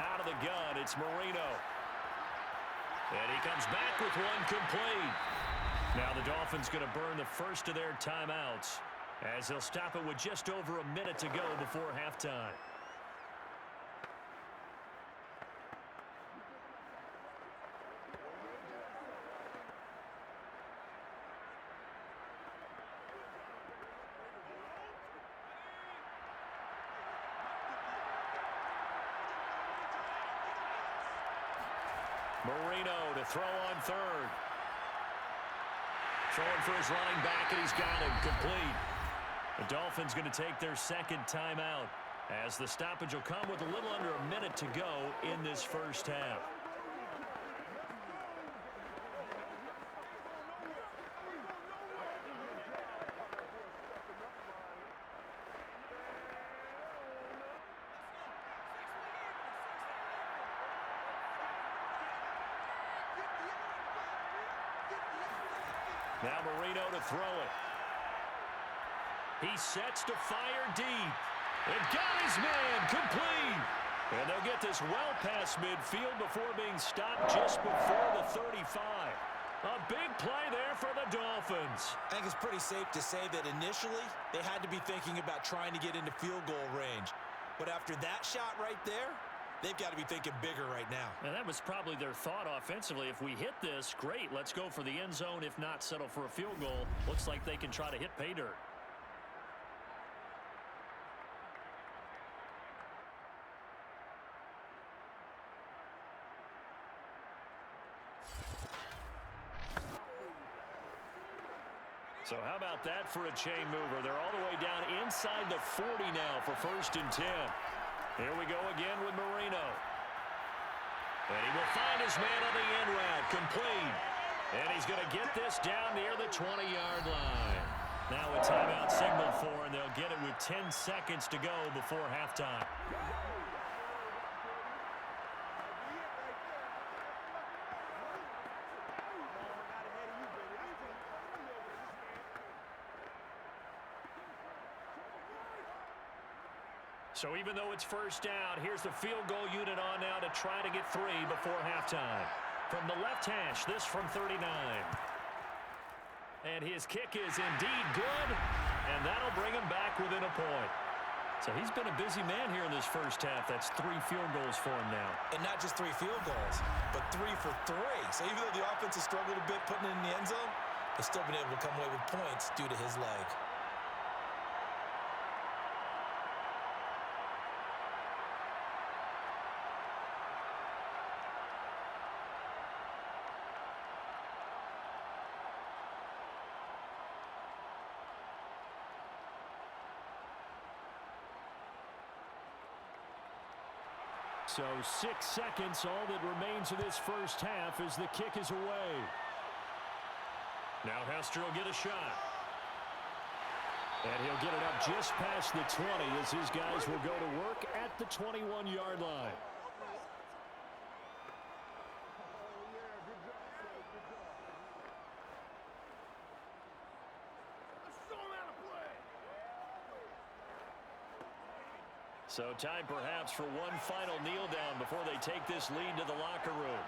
Out of the gun, it's Marino. And he comes back with one complete. Now the Dolphins going to burn the first of their timeouts as they'll stop it with just over a minute to go before halftime. Marino to throw on 3rd. Throwing for his running back, and he's got him complete. The Dolphins going to take their 2nd timeout as the stoppage will come with a little under a minute to go in this first half. Now Marino to throw it. He sets to fire deep. It got his man complete. And they'll get this well past midfield before being stopped just before the 35. A big play there for the Dolphins. I think it's pretty safe to say that initially they had to be thinking about trying to get into field goal range. But after that shot right there, they've got to be thinking bigger right now. And that was probably their thought offensively. If we hit this, great. Let's go for the end zone. If not, settle for a field goal. Looks like they can try to hit pay dirt. So how about that for a chain mover? They're all the way down inside the 40 now for 1st and 10. Here we go again with Marino. And he will find his man on the end route, complete. And he's going to get this down near the 20-yard line. Now a timeout signaled for, and they'll get it with 10 seconds to go before halftime. So even though it's 1st down, here's the field goal unit on now to try to get 3 before halftime. From the left hash, this from 39. And his kick is indeed good, and that'll bring him back within a point. So he's been a busy man here in this first half. That's 3 field goals for him now. And not just 3 field goals, but 3 for 3. So even though the offense has struggled a bit putting it in the end zone, they've still been able to come away with points due to his leg. So 6 seconds, all that remains of this first half as the kick is away. Now Hester will get a shot. And he'll get it up just past the 20 as his guys will go to work at the 21-yard line. So time perhaps for one final kneel down before they take this lead to the locker room.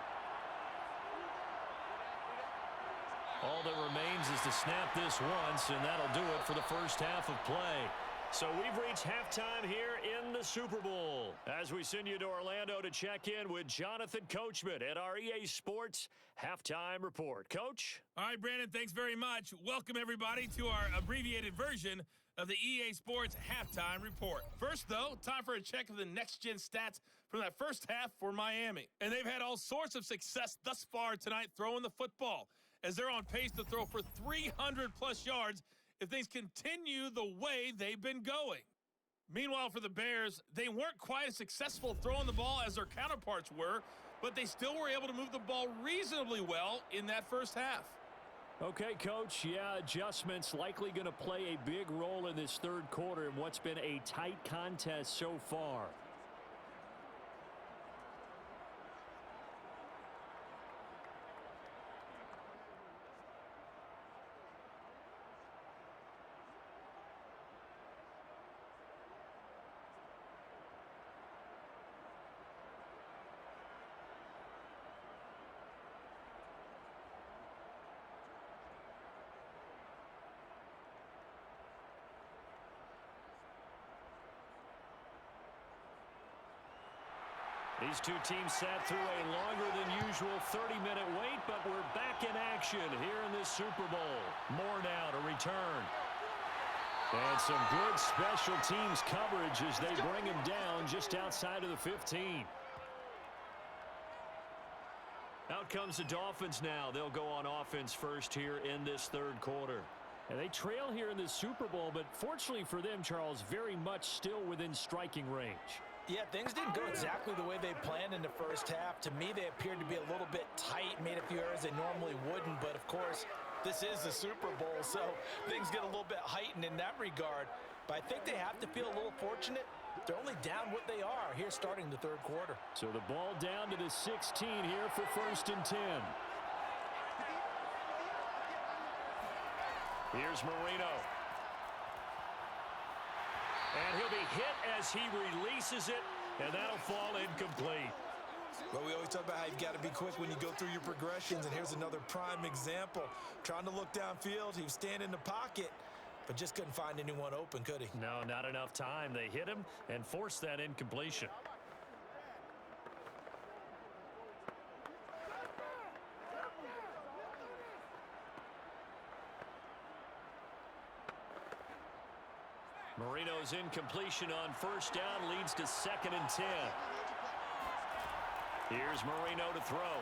All that remains is to snap this once, and that'll do it for the first half of play. So we've reached halftime here in the Super Bowl. As we send you to Orlando to check in with Jonathan Coachman at our EA Sports Halftime Report. Coach? All right, Brandon, thanks very much. Welcome, everybody, to our abbreviated version of the EA Sports Halftime Report. First, though, time for a check of the next-gen stats from that first half for Miami. And they've had all sorts of success thus far tonight throwing the football, as they're on pace to throw for 300-plus yards if things continue the way they've been going. Meanwhile, for the Bears, they weren't quite as successful throwing the ball as their counterparts were, but they still were able to move the ball reasonably well in that first half. Okay, Coach, yeah, adjustments likely going to play a big role in this third quarter in what's been a tight contest so far. These two teams sat through a longer than usual 30-minute wait, but we're back in action here in this Super Bowl. More now to return. And some good special teams coverage as they bring him down just outside of the 15. Out comes the Dolphins now. They'll go on offense first here in this third quarter. And they trail here in this Super Bowl, but fortunately for them, Charles, very much still within striking range. Yeah, things didn't go exactly the way they planned in the first half. To me, they appeared to be a little bit tight, made a few errors they normally wouldn't. But, of course, this is the Super Bowl, so things get a little bit heightened in that regard. But I think they have to feel a little fortunate. They're only down what they are here starting the third quarter. So the ball down to the 16 here for 1st and 10. Here's Marino. And he'll be hit as he releases it, and that'll fall incomplete. Well, we always talk about how you've got to be quick when you go through your progressions, and here's another prime example. Trying to look downfield, he was standing in the pocket, but just couldn't find anyone open, could he? No, not enough time. They hit him and forced that incompletion. Marino's incompletion on 1st down leads to 2nd and 10. Here's Marino to throw.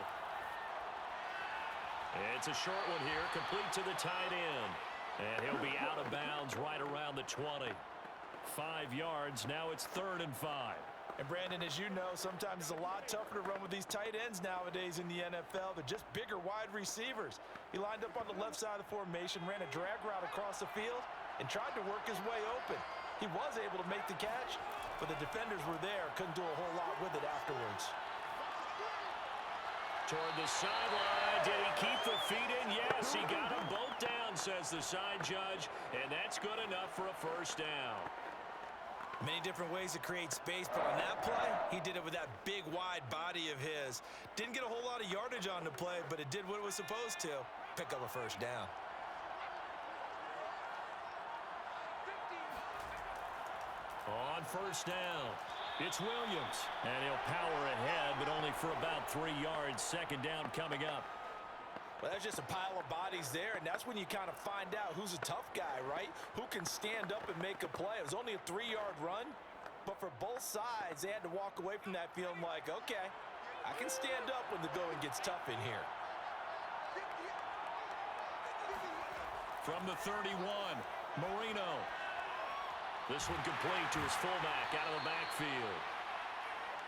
It's a short one here, complete to the tight end. And he'll be out of bounds right around the 20. 5 yards, now it's 3rd and 5. And Brandon, as you know, sometimes it's a lot tougher to run with these tight ends nowadays in the NFL. They're just bigger wide receivers. He lined up on the left side of the formation, ran a drag route across the field, and tried to work his way open. He was able to make the catch, but the defenders were there, couldn't do a whole lot with it afterwards. Toward the sideline, did he keep the feet in? Yes, he got them both down, says the side judge, and that's good enough for a 1st down. Many different ways to create space, but on that play, he did it with that big, wide body of his. Didn't get a whole lot of yardage on the play, but it did what it was supposed to, pick up a 1st down. On 1st down, it's Williams, and he'll power ahead, but only for about 3 yards. 2nd down coming up. Well, that's just a pile of bodies there, and that's when you kind of find out who's a tough guy, right? Who can stand up and make a play. It was only a 3-yard run, but for both sides, they had to walk away from that feeling like, okay, I can stand up when the going gets tough in here. From the 31, Marino. This one complete to his fullback out of the backfield.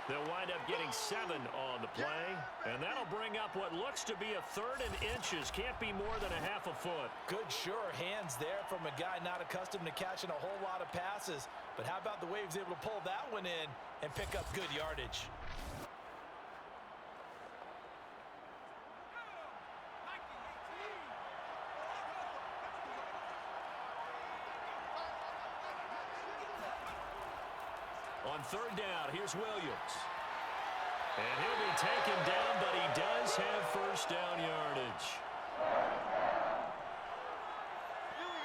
They'll wind up getting 7 on the play, and that'll bring up what looks to be a 3rd and inches. Can't be more than a half a foot. Good, sure hands there from a guy not accustomed to catching a whole lot of passes. But how about the way he was able to pull that one in and pick up good yardage? On third down, here's Williams. And he'll be taken down, but he does have first down yardage.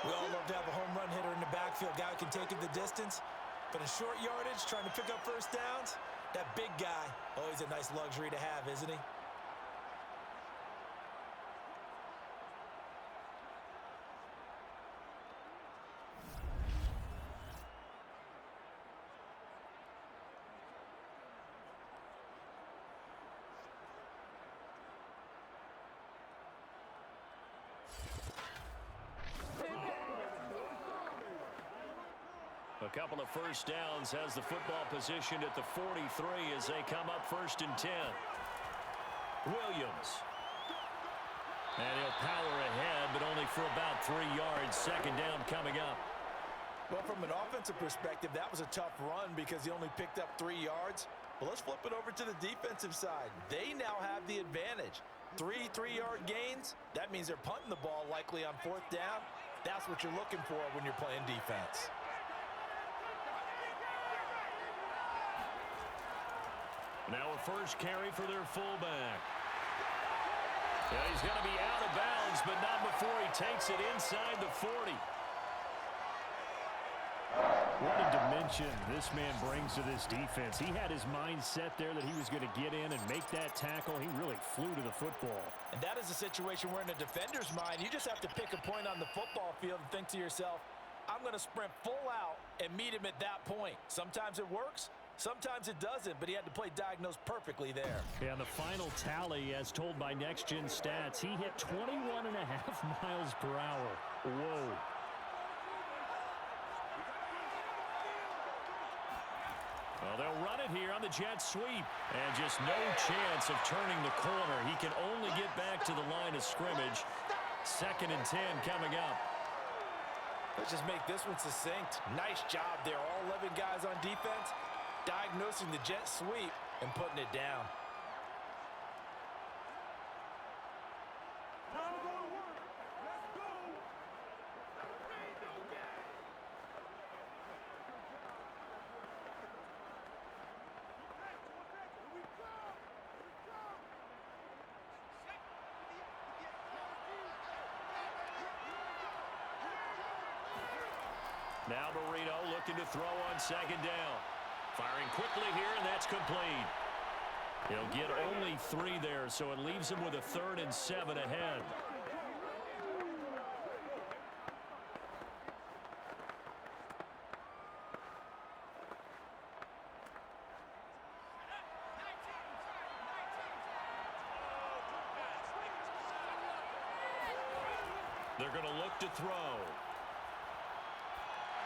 We all love to have a home run hitter in the backfield, guy who can take it the distance. But in short yardage, trying to pick up first downs, that big guy, always a nice luxury to have, isn't he? A couple of first downs has the football positioned at the 43 as they come up 1st and 10. Williams. And he'll power ahead, but only for about 3 yards. Second down coming up. Well, from an offensive perspective, that was a tough run because he only picked up 3 yards. But let's flip it over to the defensive side. They now have the advantage. 3 3-yard gains, that means they're punting the ball likely on 4th down. That's what you're looking for when you're playing defense. Now a first carry for their fullback. Yeah, he's going to be out of bounds, but not before he takes it inside the 40. What a dimension this man brings to this defense. He had his mind set there that he was going to get in and make that tackle. He really flew to the football. And that is a situation where in a defender's mind, you just have to pick a point on the football field and think to yourself, I'm going to sprint full out and meet him at that point. Sometimes it works. Sometimes it doesn't, but he had to play diagnosed perfectly there. Yeah, and the final tally, as told by Next Gen Stats, he hit 21.5 miles per hour. Whoa. Well, they'll run it here on the jet sweep. And just no chance of turning the corner. He can only get back to the line of scrimmage. 2nd and 10 coming up. Let's just make this one succinct. Nice job there. All 11 guys on defense, diagnosing the jet sweep and putting it down. Time to go to work. Let's go. Here we go. Now Marino looking to throw on 2nd down. Firing quickly here, and that's complete. He'll get only 3 there, so it leaves him with a 3rd and 7 ahead. They're going to look to throw.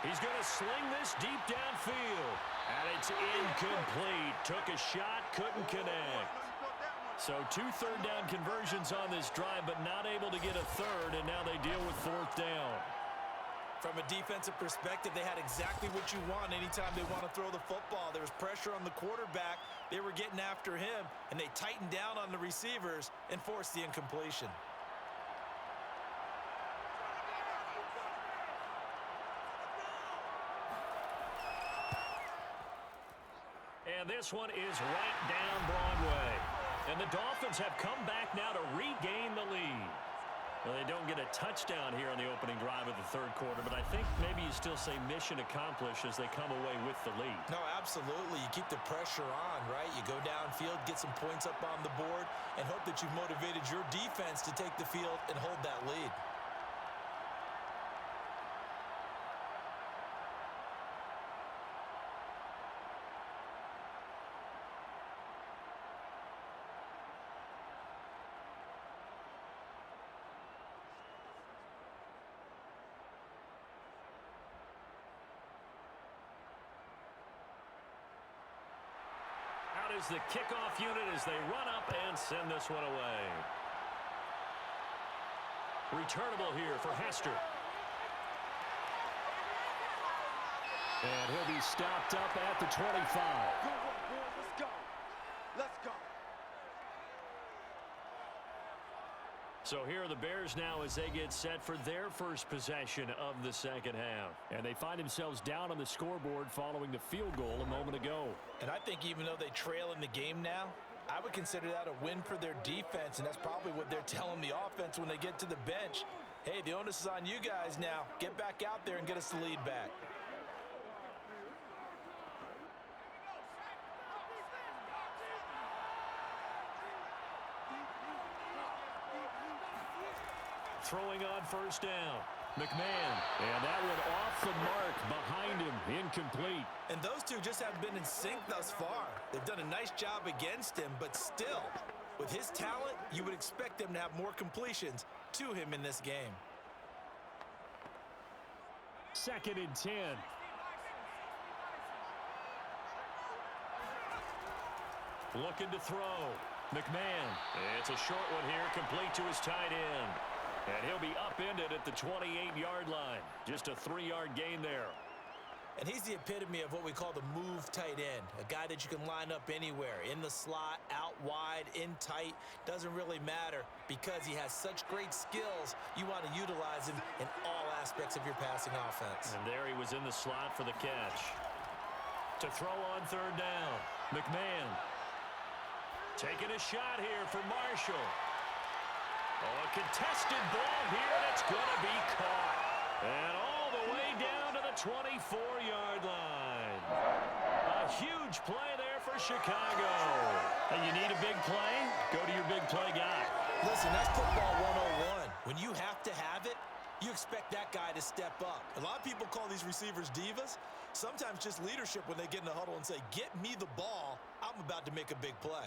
He's going to sling this deep downfield. And it's incomplete. Took a shot, couldn't connect. So 2 third-down conversions on this drive, but not able to get a 3rd, and now they deal with 4th down. From a defensive perspective, they had exactly what you want anytime they want to throw the football. There was pressure on the quarterback. They were getting after him, and they tightened down on the receivers and forced the incompletion. And this one is right down Broadway. And the Dolphins have come back now to regain the lead. Well, they don't get a touchdown here on the opening drive of the 3rd quarter, but I think maybe you still say mission accomplished as they come away with the lead. No, absolutely. You keep the pressure on, right? You go downfield, get some points up on the board, and hope that you've motivated your defense to take the field and hold that lead. Is the kickoff unit as they run up and send this one away. Returnable here for Hester. And he'll be stopped up at the 25. Good work, boys. Let's go. Let's go. So here are the Bears now as they get set for their first possession of the second half. And they find themselves down on the scoreboard following the field goal a moment ago. And I think even though they trail in the game now, I would consider that a win for their defense, and that's probably what they're telling the offense when they get to the bench. Hey, the onus is on you guys now. Get back out there and get us the lead back. Throwing on first down. McMahon. And that one off the mark behind him. Incomplete. And those two just haven't been in sync thus far. They've done a nice job against him, but still, with his talent, you would expect them to have more completions to him in this game. 2nd and 10. Looking to throw. McMahon. It's a short one here, complete to his tight end. And he'll be upended at the 28-yard line. Just a 3-yard gain there. And he's the epitome of what we call the move tight end. A guy that you can line up anywhere. In the slot, out wide, in tight. Doesn't really matter because he has such great skills. You want to utilize him in all aspects of your passing offense. And there he was in the slot for the catch. To throw on third down. McMahon. Taking a shot here for Marshall. Oh, a contested ball here, and it's going to be caught. And all the way down to the 24-yard line. A huge play there for Chicago. And you need a big play? Go to your big play guy. Listen, that's football 101. When you have to have it, you expect that guy to step up. A lot of people call these receivers divas. Sometimes just leadership when they get in the huddle and say, get me the ball. I'm about to make a big play.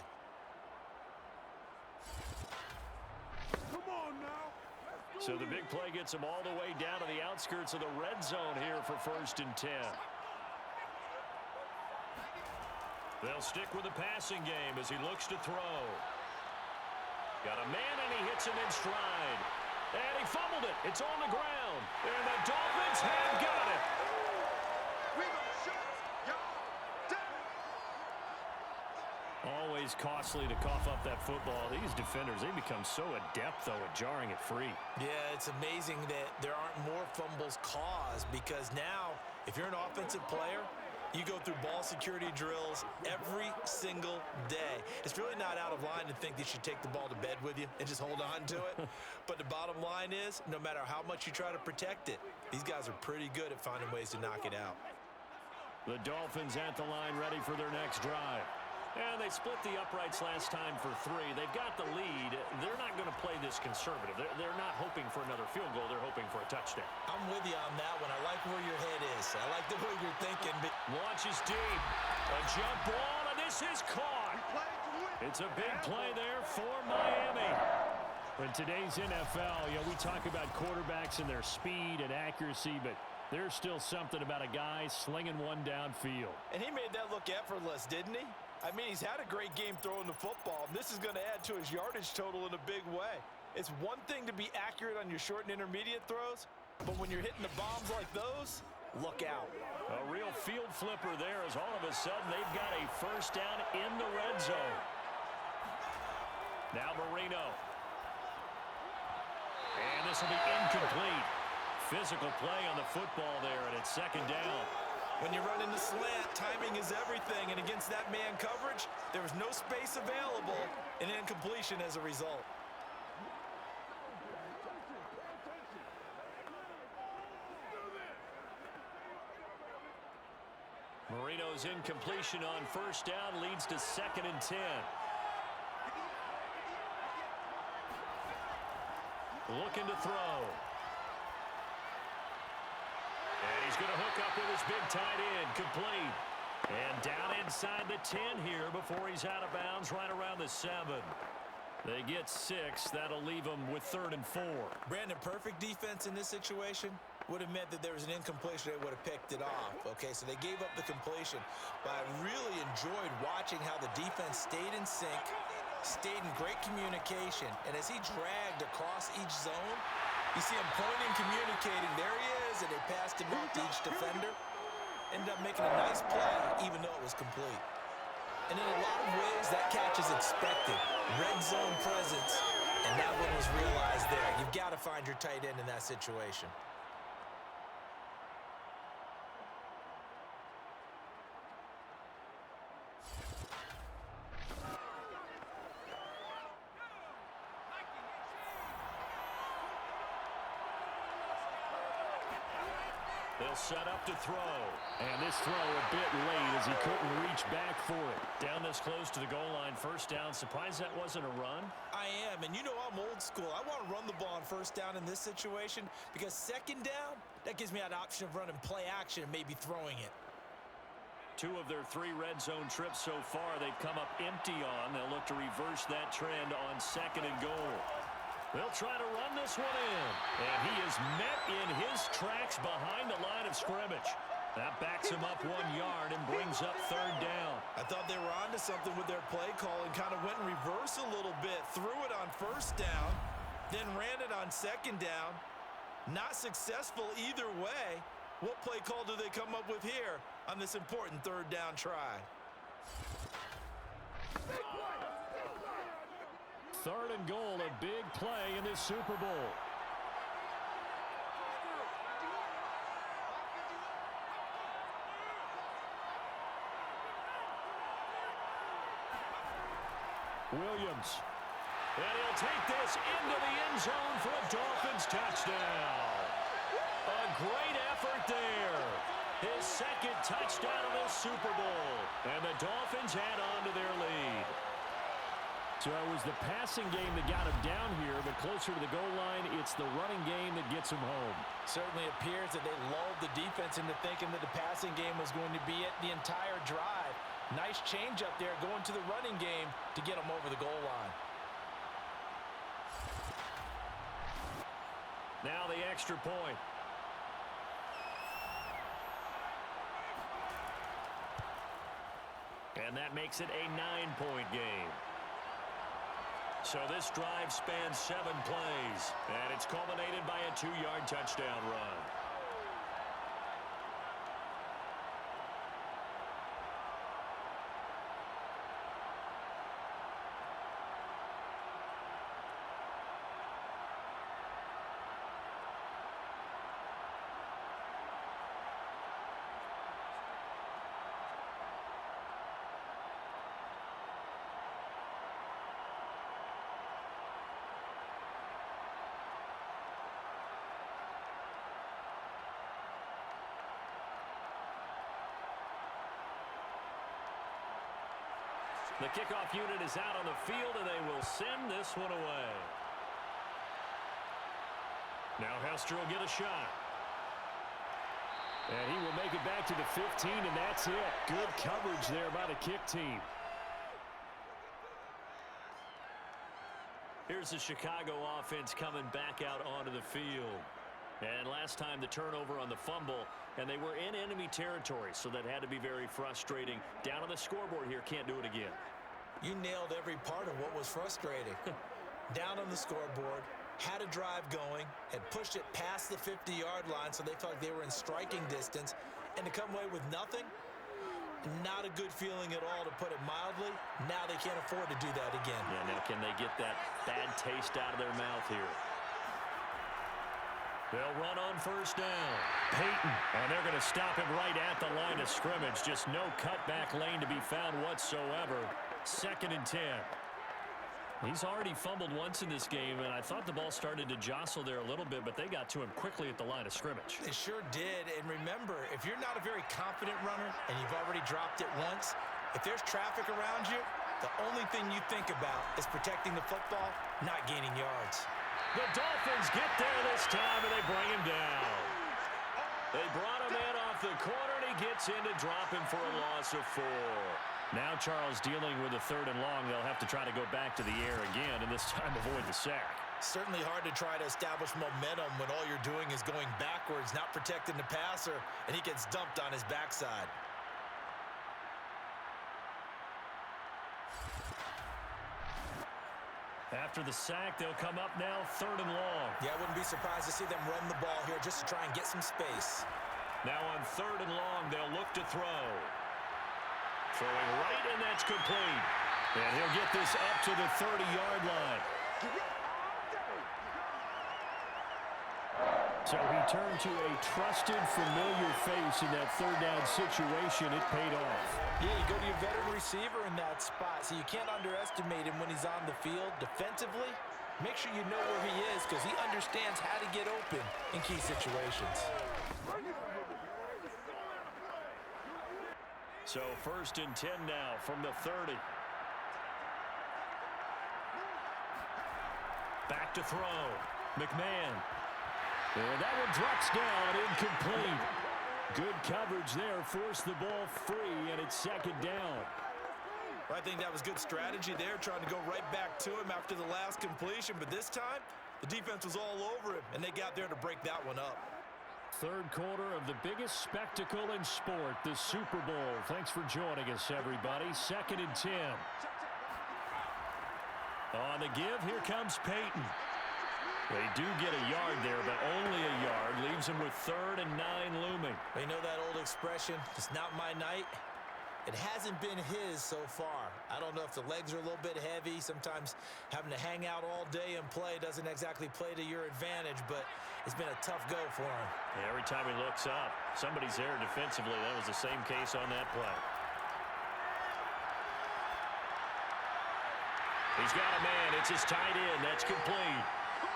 So the big play gets him all the way down to the outskirts of the red zone here for 1st and 10. They'll stick with the passing game as he looks to throw. Got a man, and he hits him in stride. And he fumbled it. It's on the ground. And the Dolphins have got it. Always costly to cough up that football. These defenders, they become so adept, though, at jarring it free. Yeah, it's amazing that there aren't more fumbles caused because now, if you're an offensive player, you go through ball security drills every single day. It's really not out of line to think that you should take the ball to bed with you and just hold on to it. But the bottom line is, no matter how much you try to protect it, these guys are pretty good at finding ways to knock it out. The Dolphins at the line ready for their next drive. And they split the uprights last time for 3. They've got the lead. They're not going to play this conservative. They're not hoping for another field goal. They're hoping for a touchdown. I'm with you on that one. I like where your head is. I like the way you're thinking. But launches deep. A jump ball, and this is caught. It's a big play there for Miami. In today's NFL, we talk about quarterbacks and their speed and accuracy, but there's still something about a guy slinging one downfield. And he made that look effortless, didn't he? I mean, he's had a great game throwing the football. This is going to add to his yardage total in a big way. It's one thing to be accurate on your short and intermediate throws, but when you're hitting the bombs like those, look out. A real field flipper there as all of a sudden they've got a first down in the red zone. Now Marino. And this will be incomplete. Physical play on the football there, and it's 2nd down. When you run in the slant, timing is everything, and against that man coverage, there was no space available, and incompletion as a result. Marino's incompletion on first down leads to 2nd and 10. Looking to throw. And he's going to hook up with his big tight end, complete. And down inside the 10 here before he's out of bounds right around the 7. They get 6. That'll leave them with 3rd and 4. Brandon, perfect defense in this situation would have meant that there was an incompletion. They would have picked it off. Okay, so they gave up the completion. But I really enjoyed watching how the defense stayed in sync, stayed in great communication. And as he dragged across each zone, you see him pointing, communicating. There he is, and they passed him off to each defender. Ended up making a nice play, even though it was complete. And in a lot of ways, that catch is expected. Red zone presence, And that one was realized there. You've got to find your tight end in that situation. They'll set up to throw. And this throw a bit late as he couldn't reach back for it. Down this close to the goal line, first down. Surprised that wasn't a run? I am, and you know I'm old school. I want to run the ball on first down in this situation because second down, that gives me an option of running play action and maybe throwing it. 2 of their 3 red zone trips so far they've come up empty on. They'll look to reverse that trend on second and goal. They'll try to run this one in. And he is met in his tracks behind the line of scrimmage. That backs him up 1 yard and brings up third down. I thought they were onto something with their play call and kind of went in reverse a little bit. Threw it on first down, then ran it on second down. Not successful either way. What play call do they come up with here on this important third down try? Third and goal, a big play in this Super Bowl. Williams. And he'll take this into the end zone for a Dolphins touchdown. A great effort there. His second touchdown of the Super Bowl. And the Dolphins add on to their lead. So it was the passing game that got him down here, but closer to the goal line, it's the running game that gets him home. Certainly appears that they lulled the defense into thinking that the passing game was going to be it the entire drive. Nice change up there going to the running game to get him over the goal line. Now the extra point. And that makes it a 9-point game. So this drive spans 7 plays, and it's culminated by a 2-yard touchdown run. The kickoff unit is out on the field, and they will send this one away. Now Hester will get a shot. And he will make it back to the 15, and that's it. Good coverage there by the kick team. Here's the Chicago offense coming back out onto the field. And last time the turnover on the fumble, and they were in enemy territory, so that had to be very frustrating. Down on the scoreboard here, can't do it again. You nailed every part of what was frustrating. Down on the scoreboard, had a drive going, had pushed it past the 50-yard line so they felt like they were in striking distance, and to come away with nothing, not a good feeling at all, to put it mildly. Now they can't afford to do that again. Yeah, now can they get that bad taste out of their mouth here? They'll run on first down. Peyton, and they're going to stop him right at the line of scrimmage. Just no cutback lane to be found whatsoever. 2nd and 10. He's already fumbled once in this game, and I thought the ball started to jostle there a little bit, but they got to him quickly at the line of scrimmage. They sure did, and remember, if you're not a very confident runner and you've already dropped it once, if there's traffic around you, the only thing you think about is protecting the football, not gaining yards. The Dolphins get there this time, and they bring him down. They brought him in off the corner, and he gets in to drop him for a loss of 4. Now Charles dealing with a 3rd and long. They'll have to try to go back to the air again, and this time avoid the sack. Certainly hard to try to establish momentum when all you're doing is going backwards, not protecting the passer, and he gets dumped on his backside. After the sack, they'll come up now 3rd and long. Yeah, I wouldn't be surprised to see them run the ball here just to try and get some space. Now on 3rd and long, they'll look to throw. Throwing right, and that's complete. And he'll get this up to the 30-yard line. So he turned to a trusted, familiar face in that third down situation. It paid off. Yeah, you go to your veteran receiver in that spot, so you can't underestimate him when he's on the field. Defensively, make sure you know where he is because he understands how to get open in key situations. So 1st and 10 now from the 30. Back to throw. McMahon. And that one drops down, incomplete. Good coverage there, forced the ball free, and it's 2nd down. I think that was good strategy there, trying to go right back to him after the last completion. But this time, the defense was all over him, and they got there to break that one up. 3rd quarter of the biggest spectacle in sport, the Super Bowl. Thanks for joining us, everybody. 2nd and 10. On the give, here comes Peyton. They do get a yard there, but only a yard. Leaves him with 3rd and 9 looming. You know that old expression, it's not my night? It hasn't been his so far. I don't know if the legs are a little bit heavy. Sometimes having to hang out all day and play doesn't exactly play to your advantage, but it's been a tough go for him. Yeah, every time he looks up, somebody's there defensively. That was the same case on that play. He's got a man. It's his tight end. That's complete.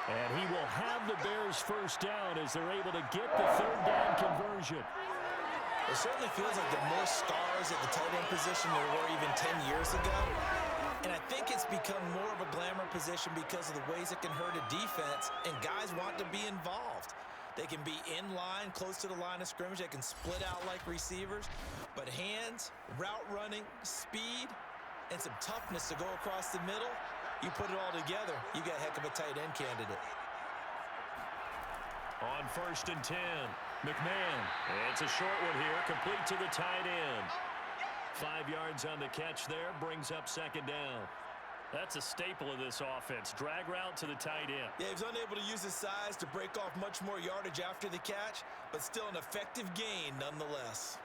And he will have the Bears' 1st down as they're able to get the 3rd down conversion. It certainly feels like there are more stars at the tight end position than there were even 10 years ago. And I think it's become more of a glamour position because of the ways it can hurt a defense, and guys want to be involved. They can be in line, close to the line of scrimmage. They can split out like receivers. But hands, route running, speed, and some toughness to go across the middle, you put it all together, you got a heck of a tight end candidate. On 1st and 10, McMahon. It's a short one here, complete to the tight end. 5 yards on the catch there, brings up 2nd down. That's a staple of this offense, drag route to the tight end. Yeah, he was unable to use his size to break off much more yardage after the catch, but still an effective gain nonetheless.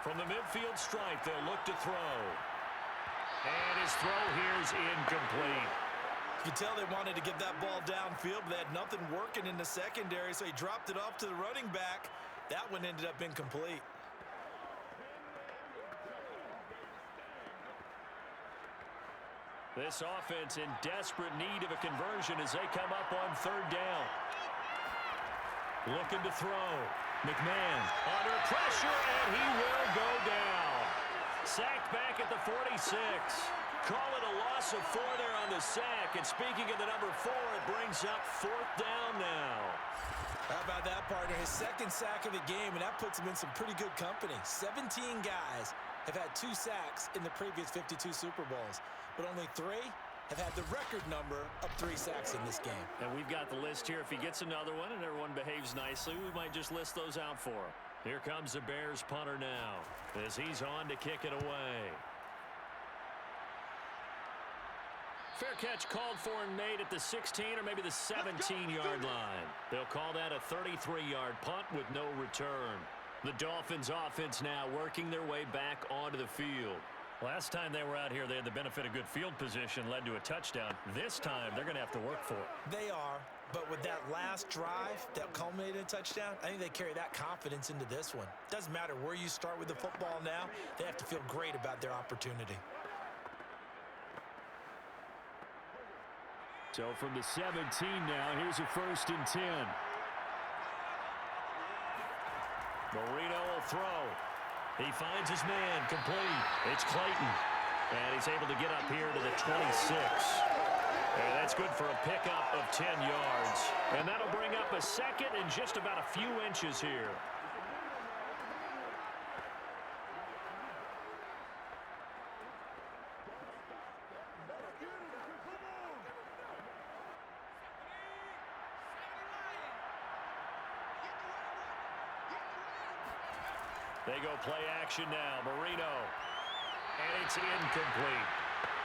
From the midfield stripe, they'll look to throw. And his throw here is incomplete. You can tell they wanted to get that ball downfield, but they had nothing working in the secondary, so he dropped it off to the running back. That one ended up incomplete. This offense in desperate need of a conversion as they come up on 3rd down. Looking to throw. McMahon under pressure, and he will go down. Sacked back at the 46. Call it a loss of 4 there on the sack. And speaking of the number 4, it brings up 4th down now. How about that, partner? His 2nd sack of the game, and that puts him in some pretty good company. 17 guys have had 2 sacks in the previous 52 Super Bowls, but only 3 have had the record number of 3 sacks in this game. And we've got the list here. If he gets another one and everyone behaves nicely, we might just list those out for him. Here comes the Bears punter now as he's on to kick it away. Fair catch called for and made at the 16 or maybe the 17-yard line. They'll call that a 33-yard punt with no return. The Dolphins offense now working their way back onto the field. Last time they were out here, they had the benefit of good field position, led to a touchdown. This time, they're going to have to work for it. They are, but with that last drive that culminated in a touchdown, I think they carry that confidence into this one. Doesn't matter where you start with the football now, they have to feel great about their opportunity. So from the 17 now, here's a 1st and 10. Marino will throw. He finds his man, complete. It's Clayton. And he's able to get up here to the 26. And that's good for a pickup of 10 yards. And that'll bring up a 2nd and just about a few inches here. They go play action now. Marino. And it's incomplete.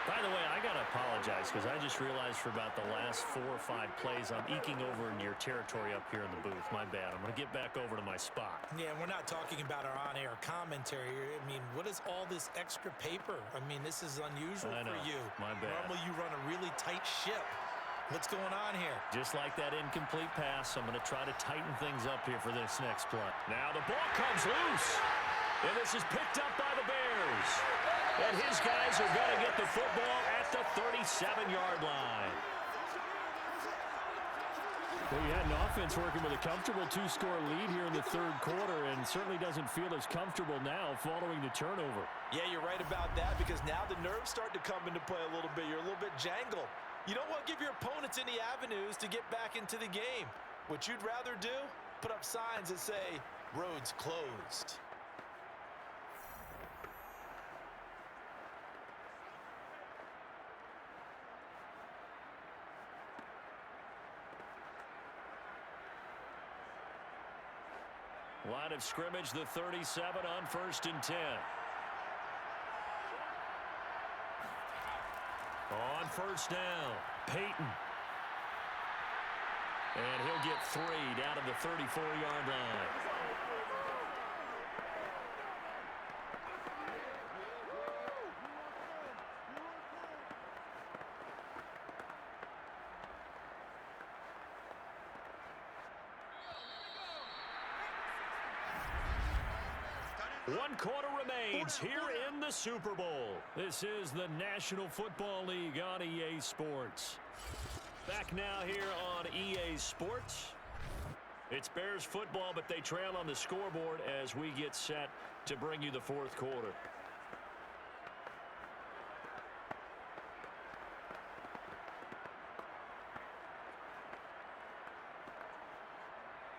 By the way, I got to apologize because I just realized for about the last 4 or 5 plays, I'm eking over into your territory up here in the booth. My bad. I'm going to get back over to my spot. Yeah, and we're not talking about our on-air commentary. I mean, what is all this extra paper? I mean, this is unusual for you. My bad. Normally you run a really tight ship. What's going on here? Just like that incomplete pass, I'm going to try to tighten things up here for this next play. Now the ball comes loose. And this is picked up by the Bears. And his guys are going to get the football at the 37-yard line. Well, you had an offense working with a comfortable 2-score lead here in the third quarter and certainly doesn't feel as comfortable now following the turnover. Yeah, you're right about that because now the nerves start to come into play a little bit. You're a little bit jangled. You don't want to give your opponents any avenues to get back into the game. What you'd rather do? Put up signs that say, roads closed. Line of scrimmage, the 37 on 1st and 10. On 1st down, Peyton. And he'll get 3 down to the 34-yard line. One quarter remains here in the Super Bowl. This is the National Football League on EA Sports. Back now here on EA Sports. It's Bears football, but they trail on the scoreboard as we get set to bring you the fourth quarter.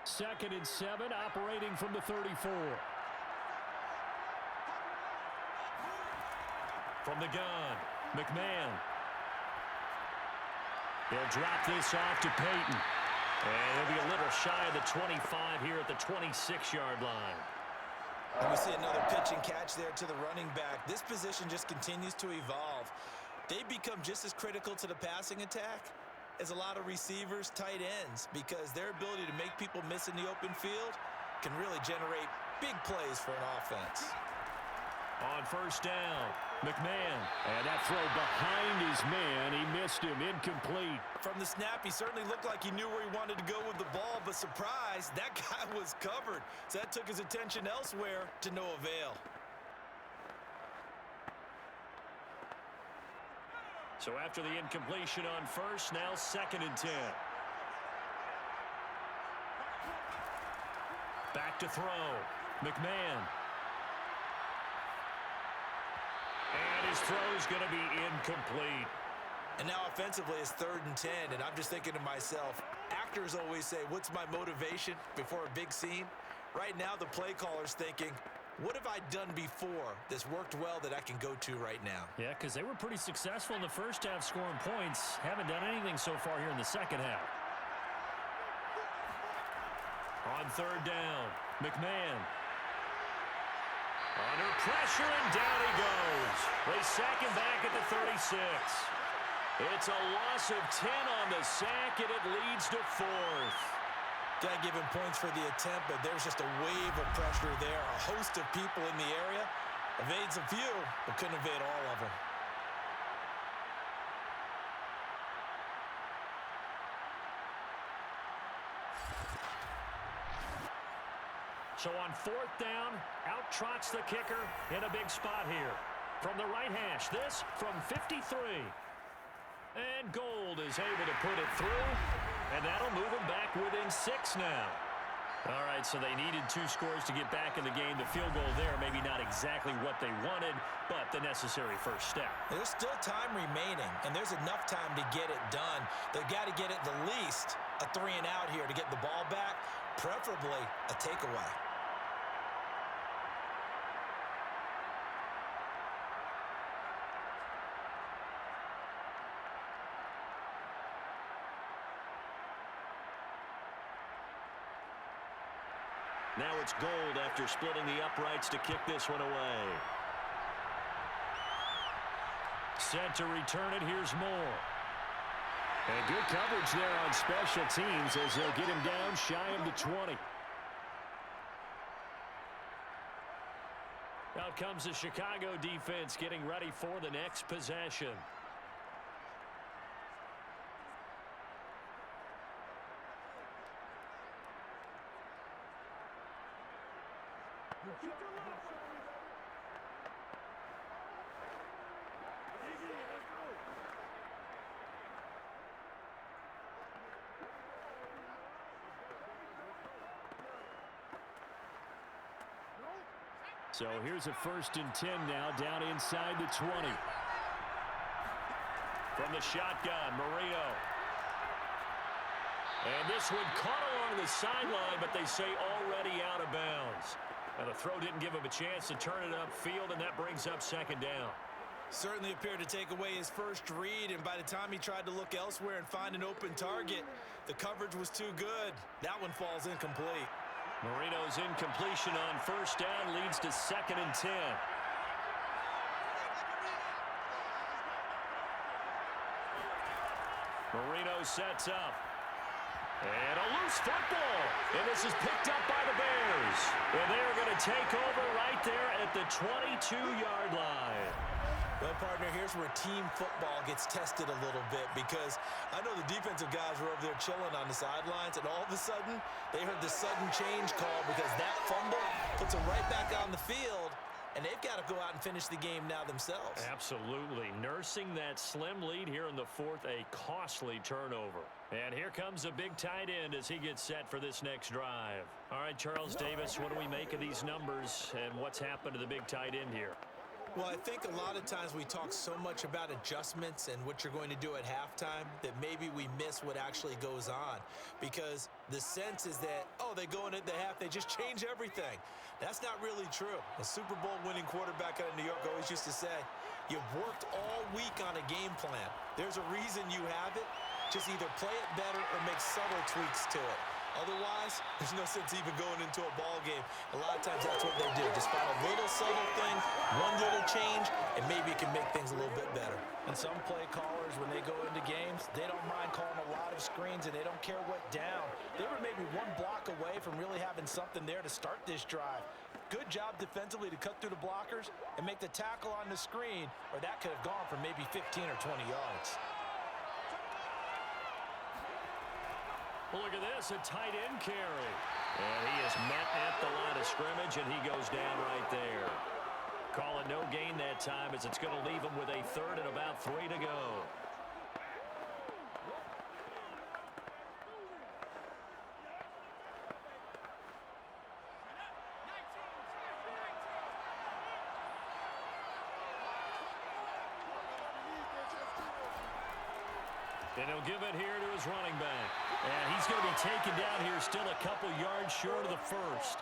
Second and 7, operating from the 34. From the gun, McMahon. He'll drop this off to Peyton. And he'll be a little shy of the 25 here at the 26-yard line. And we see another pitch and catch there to the running back. This position just continues to evolve. They become just as critical to the passing attack as a lot of receivers, tight ends, because their ability to make people miss in the open field can really generate big plays for an offense. On 1st down, McMahon. And that throw behind his man, he missed him, incomplete. From the snap, he certainly looked like he knew where he wanted to go with the ball, but surprise, that guy was covered. So that took his attention elsewhere to no avail. So after the incompletion on 1st, now 2nd and 10. Back to throw, McMahon. And his throw's going to be incomplete. And now offensively it's 3rd and 10, and I'm just thinking to myself, actors always say, what's my motivation before a big scene? Right now the play caller's thinking, what have I done before that's worked well that I can go to right now? Yeah, because they were pretty successful in the first half scoring points. Haven't done anything so far here in the second half. On 3rd down, McMahon. Under pressure, and down he goes. They sack him back at the 36. It's a loss of 10 on the sack, and it leads to 4th. Got to give him points for the attempt, but there's just a wave of pressure there. A host of people in the area. Evades a few, but couldn't evade all of them. So on 4th down, out trots the kicker in a big spot here. From the right hash, this from 53. And Gold is able to put it through, and that'll move him back within 6 now. All right, so they needed 2 scores to get back in the game. The field goal there, maybe not exactly what they wanted, but the necessary first step. There's still time remaining, and there's enough time to get it done. They've got to get at the least a 3 and out here to get the ball back, preferably a takeaway. Now it's Gold after splitting the uprights to kick this one away. set to return it. Here's Moore. And good coverage there on special teams as they'll get him down shy of the 20. Out comes the Chicago defense getting ready for the next possession. So here's a 1st and 10 now, down inside the 20. From the shotgun, Marino. And this one caught along the sideline, but they say already out of bounds. And the throw didn't give him a chance to turn it upfield, and that brings up 2nd down. Certainly appeared to take away his first read, and by the time he tried to look elsewhere and find an open target, the coverage was too good. That one falls incomplete. Marino's incompletion on 1st down leads to 2nd and 10. Marino sets up. And a loose football. And this is picked up by the Bears. And they're going to take over right there at the 22-yard line. Well, partner, here's where team football gets tested a little bit, because I know the defensive guys were over there chilling on the sidelines, and all of a sudden, they heard the sudden change call because that fumble puts them right back on the field, and they've got to go out and finish the game now themselves. Absolutely. Nursing that slim lead here in the 4th, a costly turnover. And here comes a big tight end as he gets set for this next drive. All right, Charles Davis, what do we make of these numbers, and what's happened to the big tight end here? Well, I think a lot of times we talk so much about adjustments and what you're going to do at halftime that maybe we miss what actually goes on, because the sense is that, oh, they go in at the half, they just change everything. That's not really true. A Super Bowl winning quarterback out of New York always used to say, you've worked all week on a game plan. There's a reason you have it. Just either play it better or make subtle tweaks to it. Otherwise, there's no sense even going into a ball game. A lot of times that's what they do. Just find a little subtle thing, one little change, and maybe it can make things a little bit better. And some play callers, when they go into games, they don't mind calling a lot of screens, and they don't care what down. They were maybe one block away from really having something there to start this drive. Good job defensively to cut through the blockers and make the tackle on the screen, or that could have gone for maybe 15 or 20 yards. Well, look at this, a tight end carry. And he is met at the line of scrimmage, and he goes down right there. Call it no gain that time, as it's going to leave him with a 3rd and about 3 to go. And he'll give it here to his running back. And he's going to be taken down here still a couple yards short of the 1st.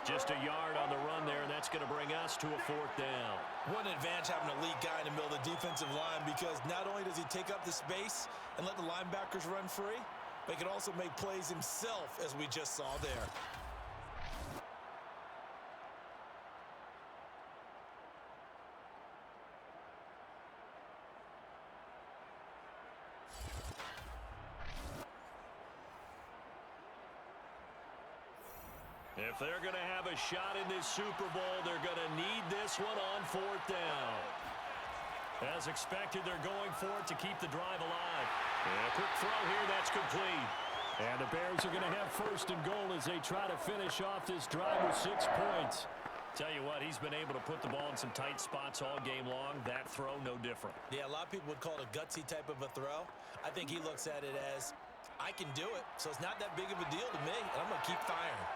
Just a yard on the run there, and that's going to bring us to a 4th down. What an advantage having an elite guy in the middle of the defensive line, because not only does he take up the space and let the linebackers run free, but he can also make plays himself, as we just saw there. If they're going to have a shot in this Super Bowl, they're going to need this one on 4th down. As expected, they're going for it to keep the drive alive. And a quick throw here, that's complete. And the Bears are going to have 1st and goal as they try to finish off this drive with 6 points. Tell you what, he's been able to put the ball in some tight spots all game long. That throw, no different. Yeah, a lot of people would call it a gutsy type of a throw. I think he looks at it as, I can do it, so it's not that big of a deal to me, and I'm going to keep firing.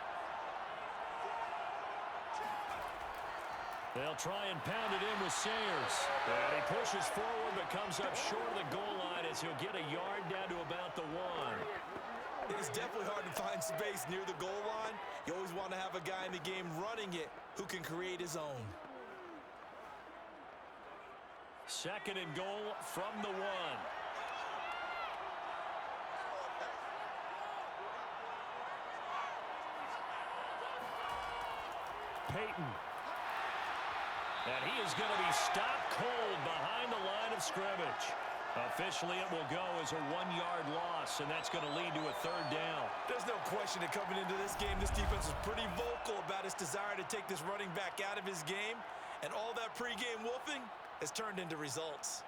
They'll try and pound it in with Sayers. And he pushes forward but comes up short of the goal line as he'll get a yard down to about the 1. It is definitely hard to find space near the goal line. You always want to have a guy in the game running it who can create his own. 2nd and goal from the 1. Peyton. And he is going to be stopped cold behind the line of scrimmage. Officially, it will go as a 1-yard loss, and that's going to lead to a 3rd down. There's no question that coming into this game, this defense is pretty vocal about its desire to take this running back out of his game, and all that pregame wolfing has turned into results.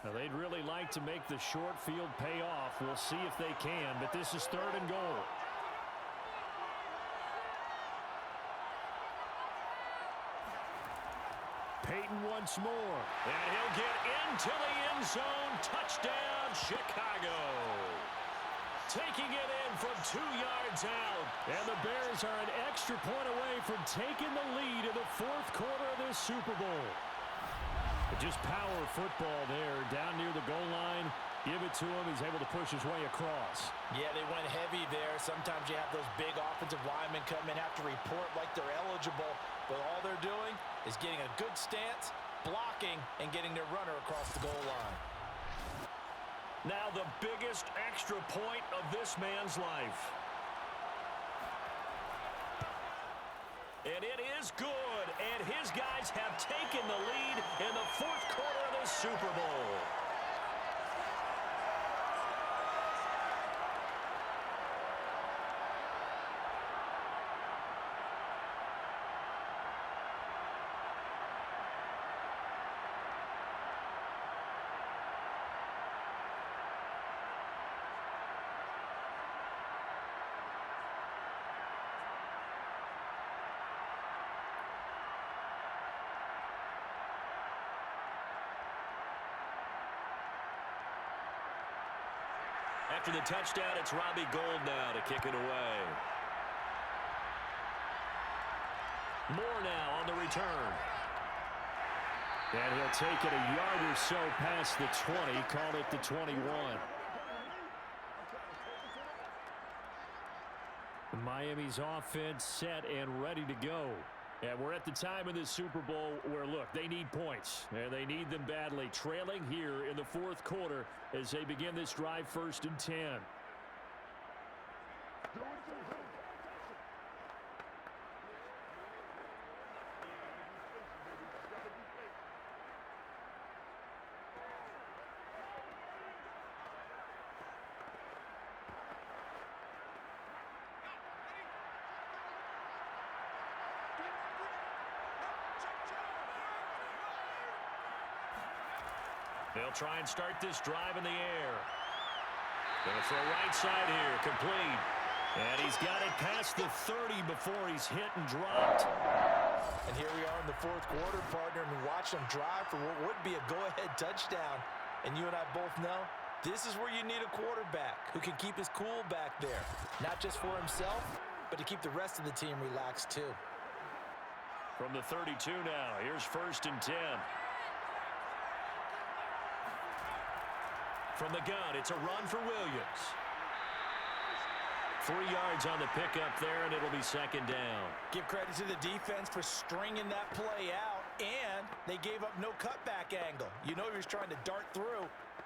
Now, they'd really like to make the short field pay off. We'll see if they can, but this is 3rd and goal. Peyton once more. And he'll get into the end zone. Touchdown, Chicago. Taking it in from 2 yards out. And the Bears are an extra point away from taking the lead in the 4th quarter of this Super Bowl. Just power football there, down near the goal line. Give it to him. He's able to push his way across. Yeah, they went heavy there. Sometimes you have those big offensive linemen come in, have to report like they're eligible, but all they're doing is getting a good stance, blocking, and getting their runner across the goal line. Now the biggest extra point of this man's life. And it is good, and his guys have taken the lead in the 4th quarter of the Super Bowl. After the touchdown, it's Robbie Gould now to kick it away. Moore now on the return. And he'll take it a yard or so past the 20, call it the 21. Miami's offense set and ready to go. And we're at the time in this Super Bowl where, look, they need points, and they need them badly. Trailing here in the 4th quarter as they begin this drive, 1st and 10. They'll try and start this drive in the air. Going to throw right side here, complete. And he's got it past the 30 before he's hit and dropped. And here we are in the 4th quarter, partner, and watch them drive for what would be a go-ahead touchdown. And you and I both know this is where you need a quarterback who can keep his cool back there. Not just for himself, but to keep the rest of the team relaxed too. From the 32 now, here's 1st and 10. From the gun, it's a run for Williams. 3 yards on the pickup there, and it'll be 2nd down. Give credit to the defense for stringing that play out, and they gave up no cutback angle. You know he was trying to dart through.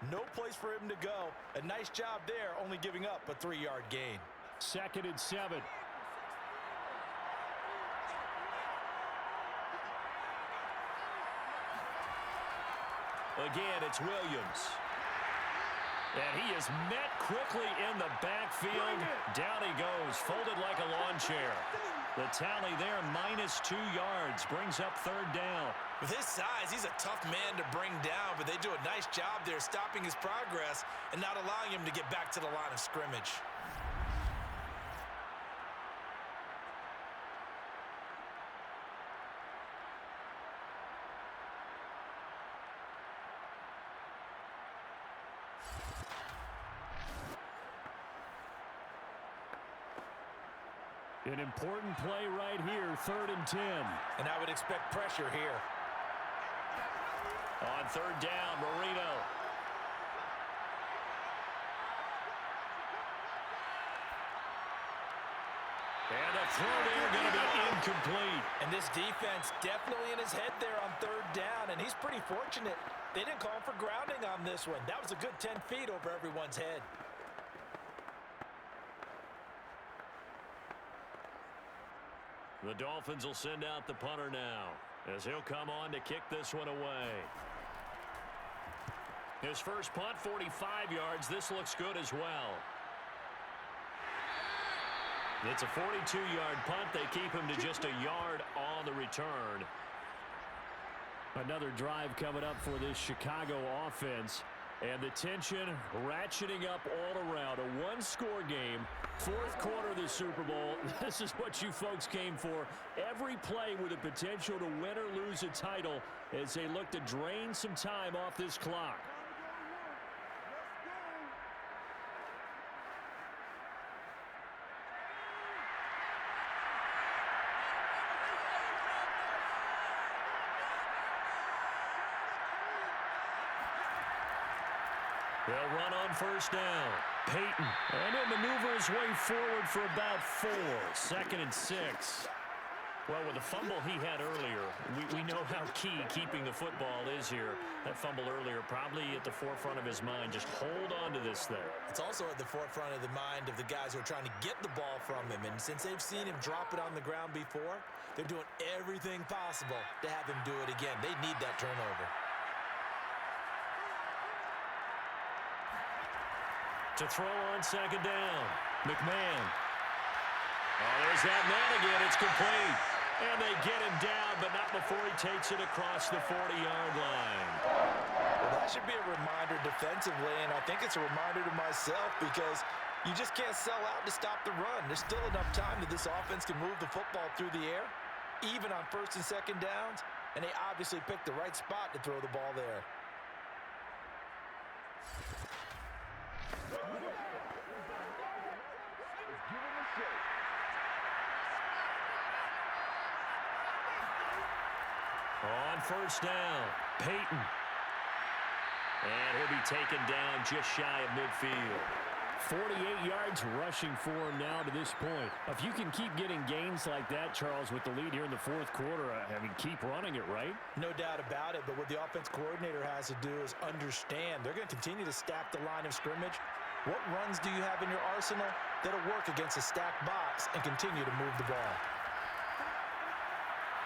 No place for him to go. A nice job there, only giving up a 3-yard gain. 2nd and 7. Again, it's Williams. And he is met quickly in the backfield. Down he goes, folded like a lawn chair. The tally there, -2 yards, brings up 3rd down. With his size, he's a tough man to bring down, but they do a nice job there stopping his progress and not allowing him to get back to the line of scrimmage. An important play right here, 3rd and 10. And I would expect pressure here. On 3rd down, Marino. And the throw there going to be incomplete. And this defense definitely in his head there on 3rd down, and he's pretty fortunate. They didn't call him for grounding on this one. That was a good 10 feet over everyone's head. The Dolphins will send out the punter now, as he'll come on to kick this one away. His first punt, 45 yards. This looks good as well. It's a 42-yard punt. They keep him to just a yard on the return. Another drive coming up for this Chicago offense. And the tension ratcheting up all around. A one-score game, fourth quarter of the Super Bowl. This is what you folks came for. Every play with the potential to win or lose a title as they look to drain some time off this clock. They'll run on first down. Peyton. And he'll maneuver his way forward for about 4. 2nd and 6. Well, with the fumble he had earlier, we know how key keeping the football is here. That fumble earlier probably at the forefront of his mind. Just hold on to this thing. It's also at the forefront of the mind of the guys who are trying to get the ball from him. And since they've seen him drop it on the ground before, they're doing everything possible to have him do it again. They need that turnover. To throw on second down. McMahon. Oh, there's that man again. It's complete. And they get him down, but not before he takes it across the 40-yard line. Well, that should be a reminder defensively, and I think it's a reminder to myself because you just can't sell out to stop the run. There's still enough time that this offense can move the football through the air, even on first and second downs, and they obviously picked the right spot to throw the ball there. On first down, Peyton. And he'll be taken down just shy of midfield. 48 yards rushing for him now to this point. If you can keep getting gains like that, Charles, with the lead here in the fourth quarter, I mean, keep running it, right? No doubt about it, but what the offense coordinator has to do is understand they're going to continue to stack the line of scrimmage. What runs do you have in your arsenal that'll work against a stacked box and continue to move the ball?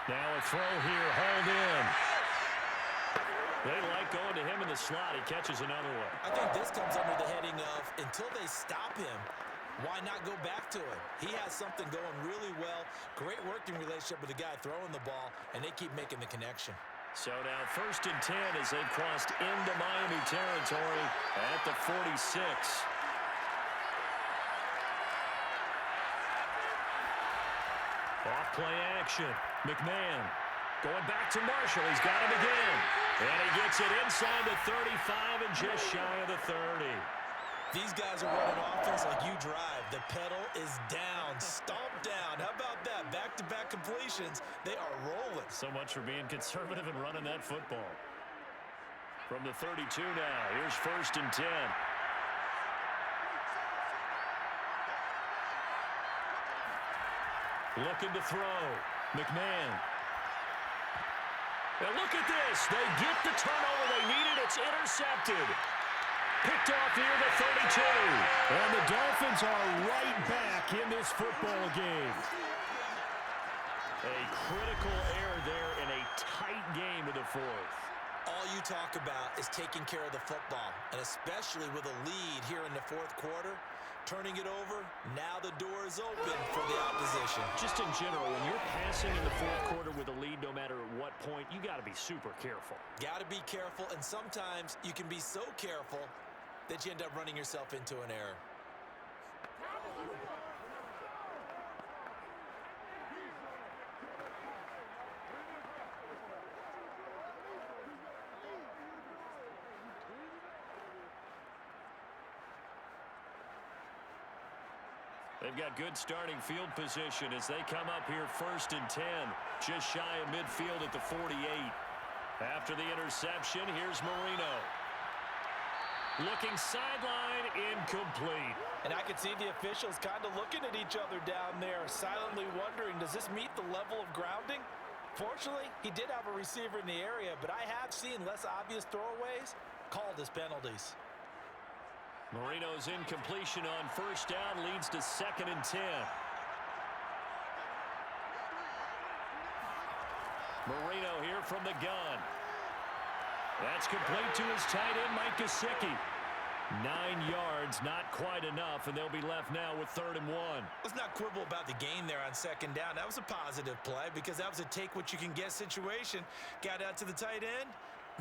Now a throw here, hauled in. They like going to him in the slot. He catches another one. I think this comes under the heading of, until they stop him, why not go back to him? He has something going really well. Great working relationship with the guy throwing the ball, and they keep making the connection. So now 1st and 10 as they've crossed into Miami territory at the 46. Off play action. McMahon going back to Marshall. He's got him again. And he gets it inside the 35 and just shy of the 30. These guys are running offense like you drive. The pedal is down, stomped down. How about that? Back-to-back completions. They are rolling. So much for being conservative and running that football. From the 32 now, here's 1st and 10. Looking to throw. McMahon. Now look at this. They get the turnover they needed. It's intercepted. Picked off here the 32. And the Dolphins are right back in this football game. A critical error there in a tight game in the fourth. All you talk about is taking care of the football, and especially with a lead here in the fourth quarter, turning it over, now the door is open for the opposition. Just in general, when you're passing in the fourth quarter with a lead, no matter at what point, you got to be super careful. Got to be careful, and sometimes you can be so careful that you end up running yourself into an error. They've got good starting field position as they come up here 1st and 10, just shy of midfield at the 48. After the interception, here's Marino. Looking sideline, incomplete. And I could see the officials kind of looking at each other down there, silently wondering, does this meet the level of grounding? Fortunately, he did have a receiver in the area, but I have seen less obvious throwaways called as penalties. Marino's incompletion on first down leads to 2nd and 10. Marino here from the gun. That's complete to his tight end, Mike Gesicki. 9 yards, not quite enough, and they'll be left now with 3rd and 1. Let's not quibble about the gain there on 2nd down. That was a positive play because that was a take-what-you-can-get situation. Got out to the tight end.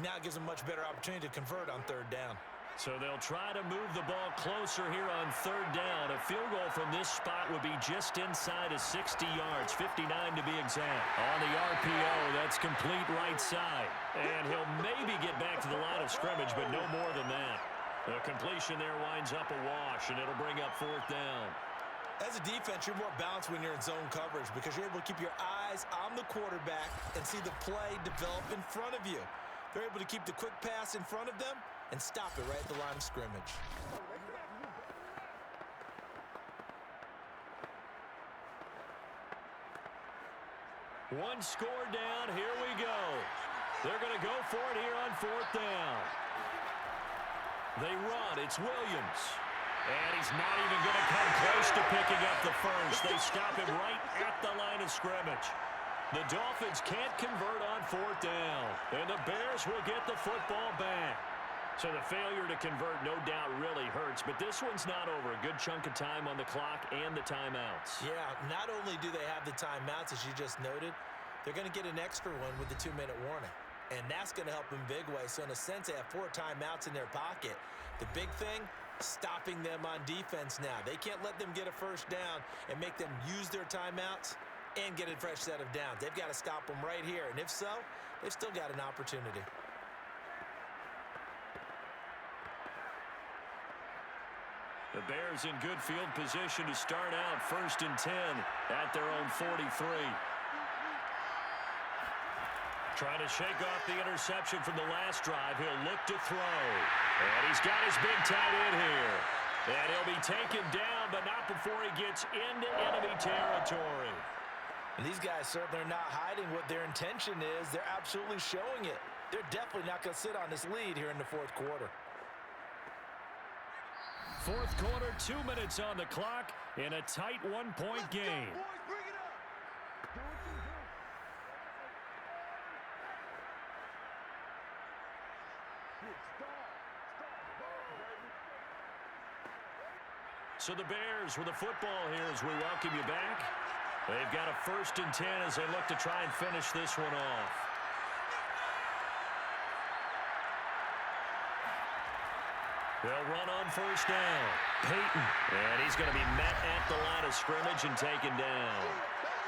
Now it gives them a much better opportunity to convert on 3rd down. So they'll try to move the ball closer here on 3rd down. A field goal from this spot would be just inside of 60 yards, 59 to be exact. On the RPO, that's complete right side. And he'll maybe get back to the line of scrimmage, but no more than that. The completion there winds up a wash, and it'll bring up 4th down. As a defense, you're more balanced when you're in zone coverage because you're able to keep your eyes on the quarterback and see the play develop in front of you. They're able to keep the quick pass in front of them and stop it right at the line of scrimmage. One score down. Here we go. They're going to go for it here on 4th down. They run. It's Williams. And he's not even going to come close to picking up the first. They stop him right at the line of scrimmage. The Dolphins can't convert on 4th down. And the Bears will get the football back. So the failure to convert no doubt really hurts. But this one's not over. A good chunk of time on the clock and the timeouts. Yeah, not only do they have the timeouts, as you just noted, they're going to get an extra one with the 2-minute warning. And that's going to help them big way. So in a sense, they have 4 timeouts in their pocket. The big thing, stopping them on defense now. They can't let them get a first down and make them use their timeouts and get a fresh set of downs. They've got to stop them right here. And if so, they've still got an opportunity. The Bears in good field position to start out 1st and 10 at their own 43. Trying to shake off the interception from the last drive. He'll look to throw. And he's got his big tight end here. And he'll be taken down, but not before he gets into enemy territory. And these guys certainly are not hiding what their intention is. They're absolutely showing it. They're definitely not going to sit on this lead here in the 4th quarter. 4th quarter, 2 minutes on the clock in a tight 1-point game. So the Bears with the football here as we welcome you back. They've got a 1st and 10 as they look to try and finish this one off. They'll run on 1st down. Peyton. And he's going to be met at the line of scrimmage and taken down.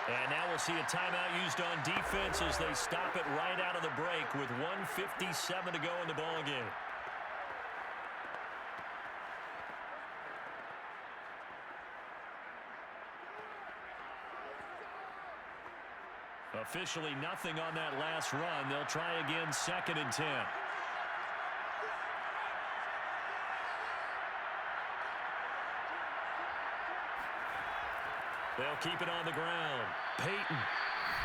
And now we'll see a timeout used on defense as they stop it right out of the break with 1:57 to go in the ballgame. Officially nothing on that last run. They'll try again 2nd and 10. They'll keep it on the ground. Peyton.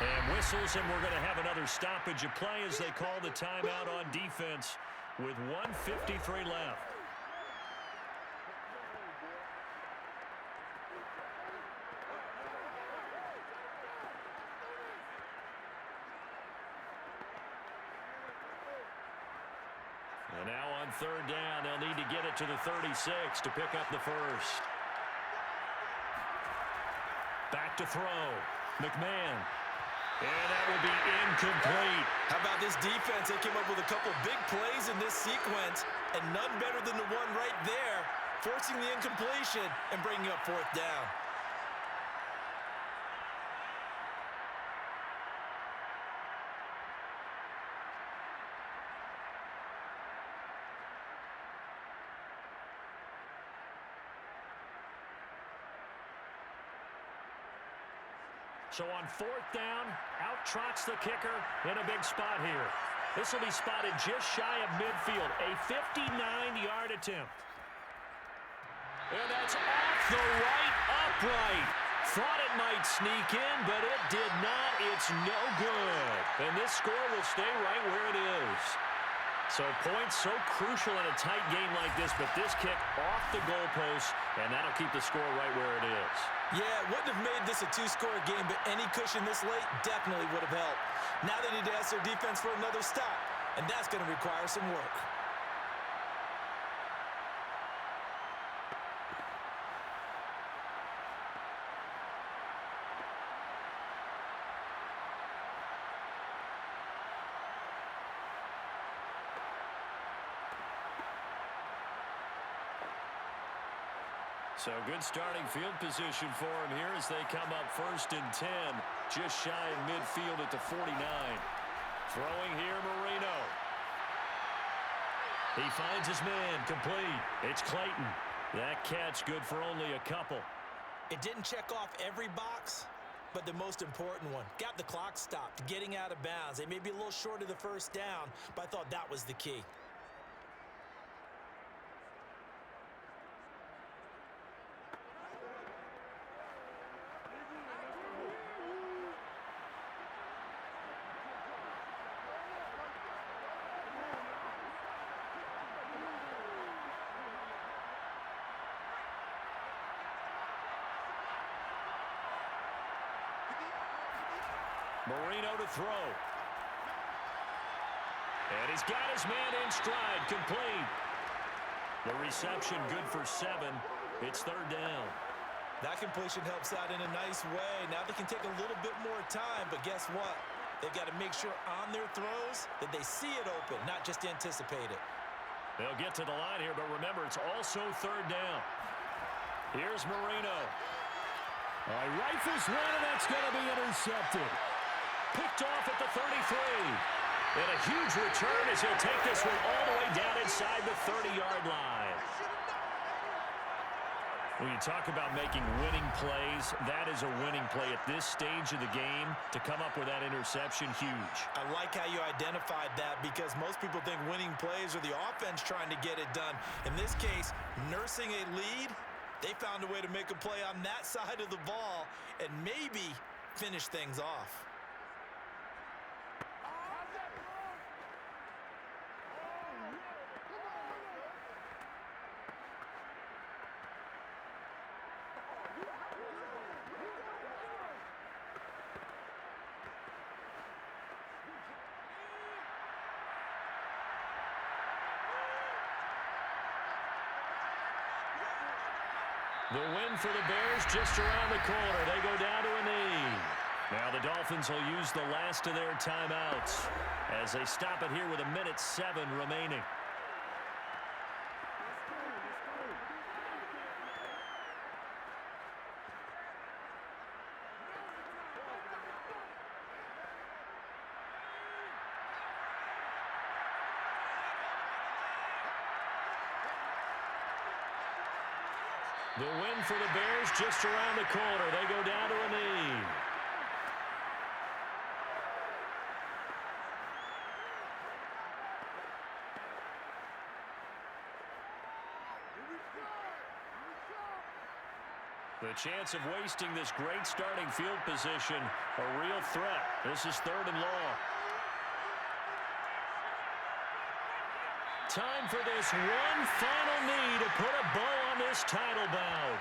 And whistles, and we're going to have another stoppage of play as they call the timeout on defense with 1:53 left. And now on 3rd down, they'll need to get it to the 36 to pick up the first. Back to throw. McMahon. And that will be incomplete. How about this defense? They came up with a couple big plays in this sequence, and none better than the one right there, forcing the incompletion and bringing up 4th down. So on 4th down, out trots the kicker in a big spot here. This will be spotted just shy of midfield, a 59-yard attempt. And that's off the right upright. Thought it might sneak in, but it did not. It's no good. And this score will stay right where it is. So points so crucial in a tight game like this, but this kick off the goalpost, and that'll keep the score right where it is. Yeah, it wouldn't have made this a two-score game, but any cushion this late definitely would have helped. Now they need to ask their defense for another stop, and that's going to require some work. So good starting field position for him here as they come up 1st and 10. Just shy of midfield at the 49. Throwing here, Marino. He finds his man, complete. It's Clayton. That catch good for only a couple. It didn't check off every box, but the most important one. Got the clock stopped, getting out of bounds. They may be a little short of the first down, but I thought that was the key. Marino to throw. And he's got his man in stride, complete. The reception good for 7. It's 3rd down. That completion helps out in a nice way. Now they can take a little bit more time, but guess what? They've got to make sure on their throws that they see it open, not just anticipate it. They'll get to the line here, but remember, it's also 3rd down. Here's Marino. Rifles one, and that's going to be intercepted. Picked off at the 33. And a huge return as he'll take this one all the way down inside the 30-yard line. When you talk about making winning plays, that is a winning play at this stage of the game. To come up with that interception, huge. I like how you identified that because most people think winning plays are the offense trying to get it done. In this case, nursing a lead, they found a way to make a play on that side of the ball and maybe finish things off. The win for the Bears just around the corner. They go down to a knee. Now the Dolphins will use the last of their timeouts as they stop it here with 1:07 remaining. The win for the Bears just around the corner. They go down to a knee. The chance of wasting this great starting field position, a real threat. This is 3rd and long. Time for this one final knee to put a bow on this title bout.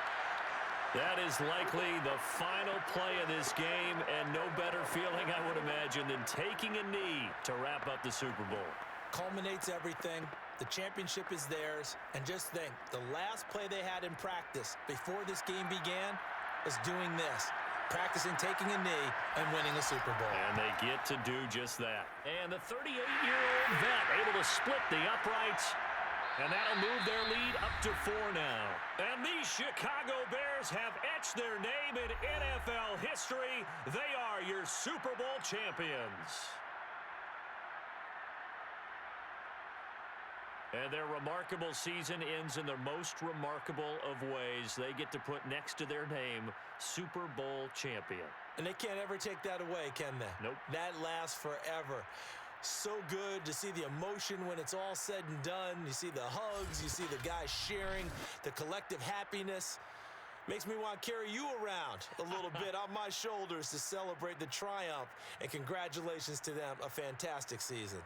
That is likely the final play of this game, and no better feeling, I would imagine, than taking a knee to wrap up the Super Bowl. Culminates everything. The championship is theirs. And just think, the last play they had in practice before this game began was doing this. Practicing taking a knee and winning a Super Bowl. And they get to do just that. And the 38-year-old vet able to split the uprights. And that'll move their lead up to 4 now. And these Chicago Bears have etched their name in NFL history. They are your Super Bowl champions. And their remarkable season ends in the most remarkable of ways. They get to put next to their name, Super Bowl champion. And they can't ever take that away, can they? Nope. That lasts forever. So good to see the emotion when it's all said and done. You see the hugs, you see the guys sharing, the collective happiness. Makes me want to carry you around a little bit on my shoulders to celebrate the triumph. And congratulations to them, a fantastic season.